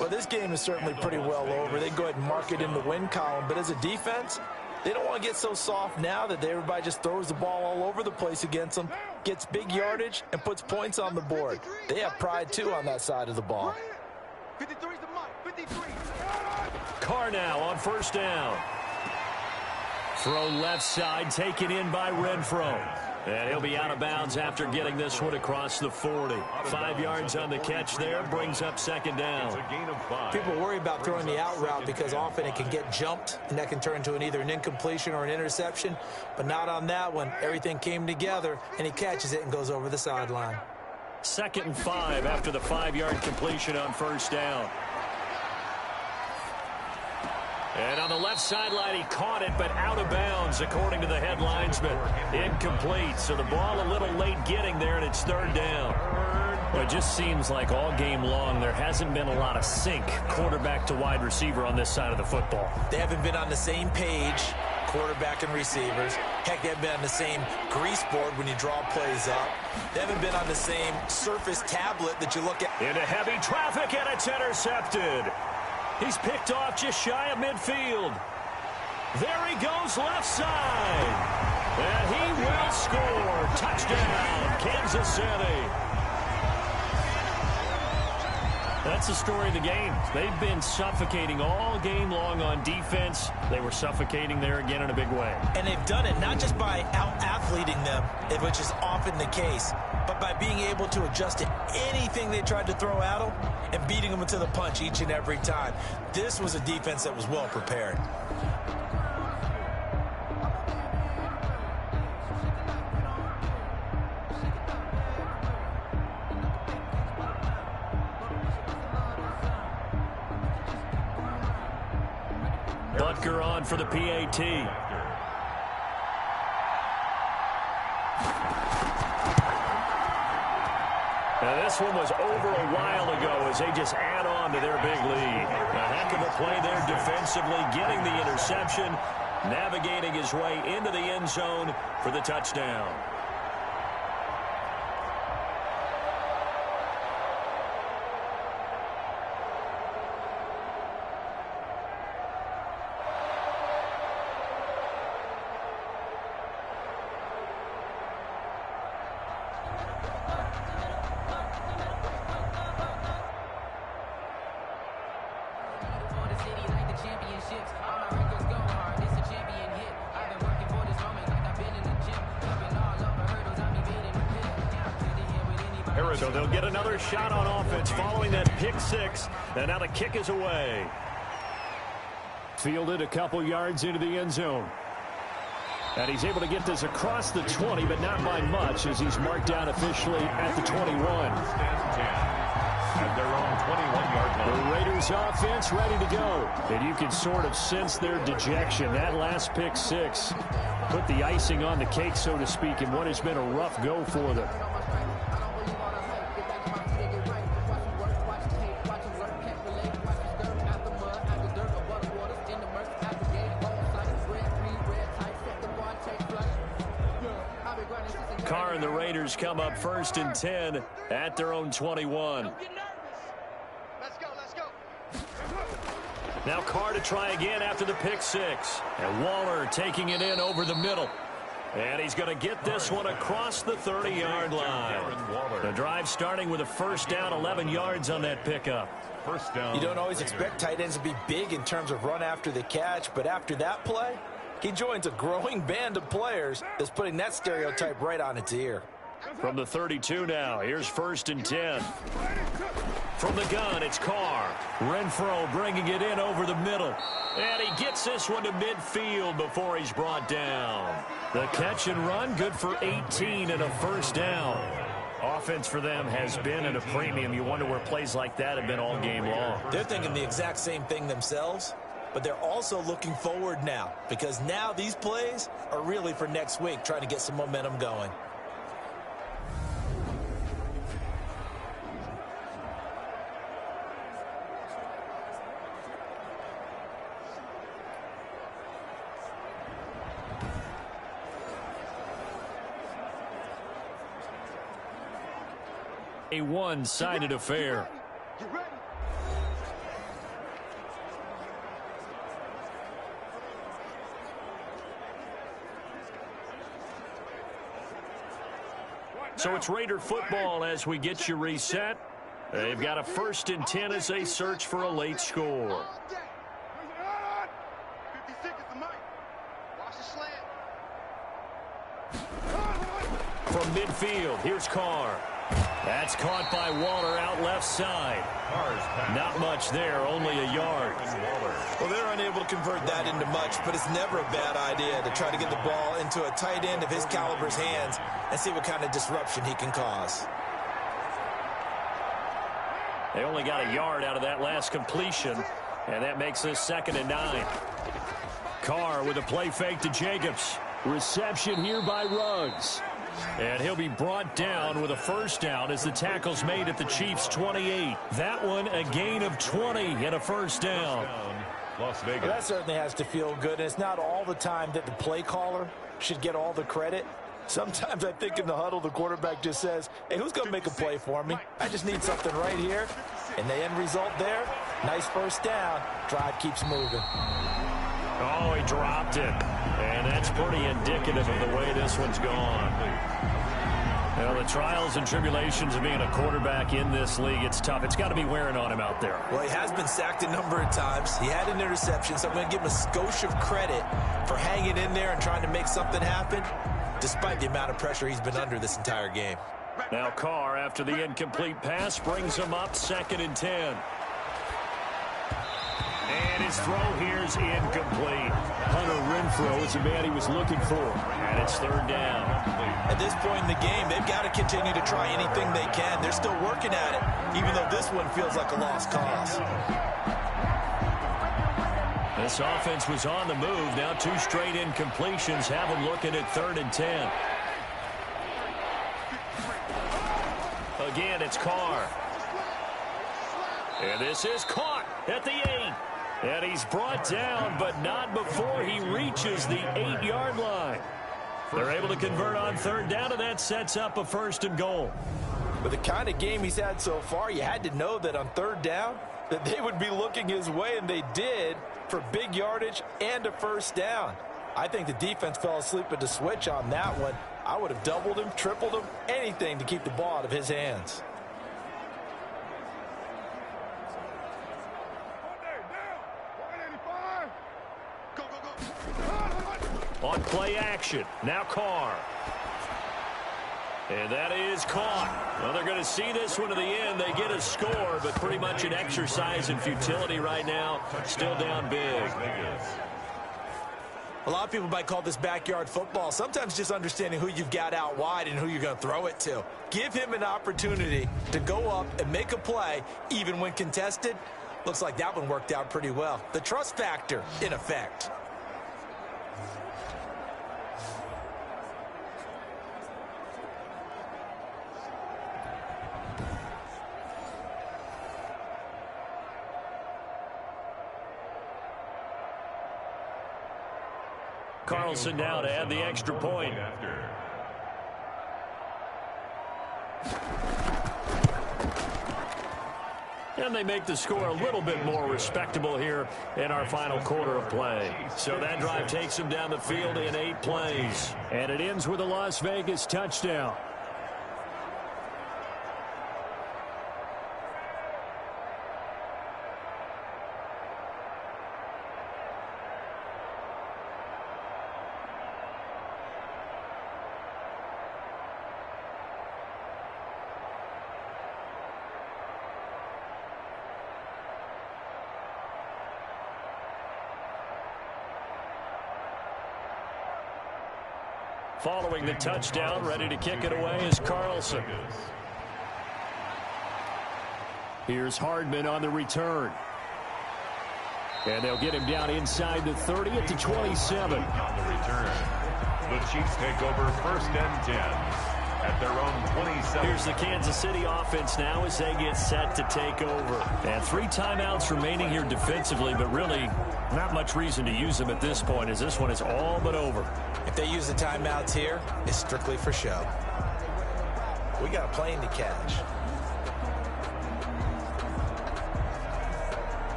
Well, this game is certainly pretty well over. They go ahead and mark it in the win column, but as a defense, they don't want to get so soft now that everybody just throws the ball all over the place against them, gets big yardage, and puts points on the board. They have pride, too, on that side of the ball. 53's the mark. 53. Carr now on 1st down. Throw left side, taken in by Renfro. And he'll be out of bounds after getting this one across the 40. 5 yards on the catch there, brings up 2nd down. People worry about throwing the out route because often it can get jumped, and that can turn into either an incompletion or an interception. But not on that one. Everything came together, and he catches it and goes over the sideline. 2nd and 5 after the 5-yard completion on 1st down. And on the left sideline, he caught it, but out of bounds, according to the head linesman. Incomplete, so the ball a little late getting there, and it's 3rd down. Well, it just seems like all game long there hasn't been a lot of sync, quarterback to wide receiver on this side of the football. They haven't been on the same page, quarterback and receivers. Heck, they haven't been on the same grease board when you draw plays up. They haven't been on the same surface tablet that you look at. Into heavy traffic, and it's intercepted. He's picked off just shy of midfield. There he goes left side. And he will score. Touchdown, Kansas City. That's the story of the game. They've been suffocating all game long on defense. They were suffocating there again in a big way. And they've done it not just by out-athleting them, which is often the case, but by being able to adjust to anything they tried to throw at them and beating them to the punch each and every time. This was a defense that was well prepared. Butker on for the PAT. This one was over a while ago as they just add on to their big lead. A heck of a play there defensively, getting the interception, navigating his way into the end zone for the touchdown. So they'll get another shot on offense following that pick six. And now the kick is away. Fielded a couple yards into the end zone. And he's able to get this across the 20, but not by much as he's marked down officially at the 21. At their own 21-yard line. The Raiders offense ready to go. And you can sort of sense their dejection. That last pick six put the icing on the cake, so to speak, in what has been a rough go for them. Carr and the Raiders come up 1st and 10 at their own 21. Let's go. Now Carr to try again after the pick six. And Waller taking it in over the middle. And he's going to get this one across the 30-yard line. The drive starting with a first down, 11 yards on that pickup. First down. You don't always expect tight ends to be big in terms of run after the catch, but after that play, he joins a growing band of players that's putting that stereotype right on its ear. From the 32 now, here's 1st and 10. From the gun, it's Carr. Renfro bringing it in over the middle. And he gets this one to midfield before he's brought down. The catch and run, good for 18 and a first down. Offense for them has been at a premium. You wonder where plays like that have been all game long. They're thinking the exact same thing themselves, but they're also looking forward now because now these plays are really for next week, trying to get some momentum going. A one-sided affair. You ready? So it's Raider football as we get you reset. They've got a 1st and 10 as they search for a late score. All day. 50 seconds to Mike. Watch the slant. From midfield, here's Carr. That's caught by Waller out left side. Not much there, only a yard. Well, they're unable to convert that into much, but it's never a bad idea to try to get the ball into a tight end of his caliber's hands and see what kind of disruption he can cause. They only got a yard out of that last completion, and that makes this 2nd and 9. Carr with a play fake to Jacobs. Reception here by Ruggs. And he'll be brought down with a first down as the tackle's made at the Chiefs' 28. That one a gain of 20 and a first down. Las Vegas. Well, that certainly has to feel good, and it's not all the time that the play caller should get all the credit. Sometimes I think in the huddle, the quarterback just says, hey, who's going to make a play for me? I just need something right here. And the end result there, nice first down. Drive keeps moving. Oh, he dropped it. And that's pretty indicative of the way this one's gone. You know, the trials and tribulations of being a quarterback in this league, it's tough. It's got to be wearing on him out there. Well, he has been sacked a number of times. He had an interception, so I'm going to give him a skosh of credit for hanging in there and trying to make something happen, despite the amount of pressure he's been under this entire game. Now Carr, after the incomplete pass, brings him up 2nd and 10. And his throw here's incomplete. Hunter Renfro is the man he was looking for. And it's 3rd down. At this point in the game, they've got to continue to try anything they can. They're still working at it, even though this one feels like a lost cause. This offense was on the move. Now 2 straight incompletions have them looking at 3rd and 10. Again, it's Carr. And this is caught at the 8. And he's brought down, but not before he reaches the 8-yard line. They're able to convert on third down, and that sets up a 1st and goal. With the kind of game he's had so far, you had to know that on third down that they would be looking his way, and they did, for big yardage and a 1st down. I think the defense fell asleep at the switch on that one. I would have doubled him, tripled him, anything to keep the ball out of his hands. On play action, now Carr. And that is caught. Well, they're going to see this one to the end. They get a score, but pretty much an exercise in futility right now. Still down big. A lot of people might call this backyard football. Sometimes just understanding who you've got out wide and who you're going to throw it to. Give him an opportunity to go up and make a play, even when contested. Looks like that one worked out pretty well. The trust factor, in effect. Carlson now to add the extra point. And they make the score a little bit more respectable here in our final quarter of play. So that drive takes them down the field in 8 plays. And it ends with a Las Vegas touchdown. Following the touchdown, ready to kick it away is Carlson. Here's Hardman on the return. And they'll get him down inside the 30 at the 27. On the return, the Chiefs take over 1st and 10 at their own 27. Here's the Kansas City offense now as they get set to take over. And 3 timeouts remaining here defensively, but really not much reason to use them at this point as this one is all but over. If they use the timeouts here, it's strictly for show. We got a plane to catch.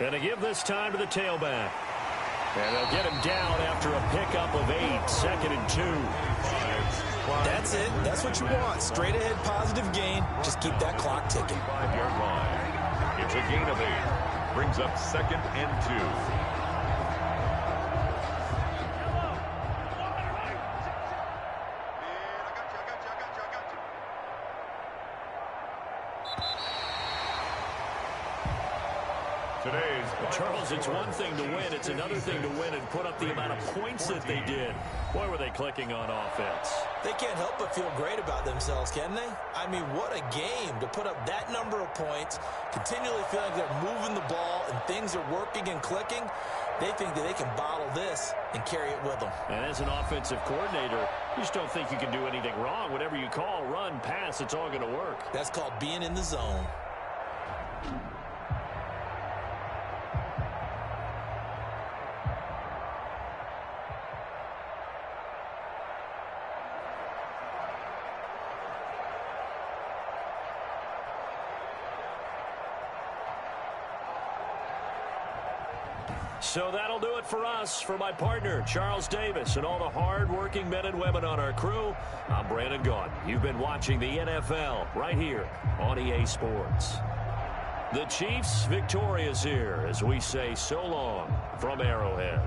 And they give this time to the tailback. And they'll get him down after a pickup of 8, 2nd and 2. That's it. That's what you want. Straight ahead positive gain. Just keep that clock ticking. 5-yard line. It's a gain of 8. Brings up 2nd and 2. Charles, it's one thing to win. It's another thing to win and put up the amount of points that they did. Boy, were they clicking on offense. They can't help but feel great about themselves, can they? I mean, what a game to put up that number of points, continually feeling like they're moving the ball and things are working and clicking. They think that they can bottle this and carry it with them. And as an offensive coordinator, you just don't think you can do anything wrong. Whatever you call, run, pass, it's all going to work. That's called being in the zone. So that'll do it for us. For my partner, Charles Davis, and all the hard-working men and women on our crew, I'm Brandon Gaudin. You've been watching the NFL right here on EA Sports. The Chiefs victorious here as we say so long from Arrowhead.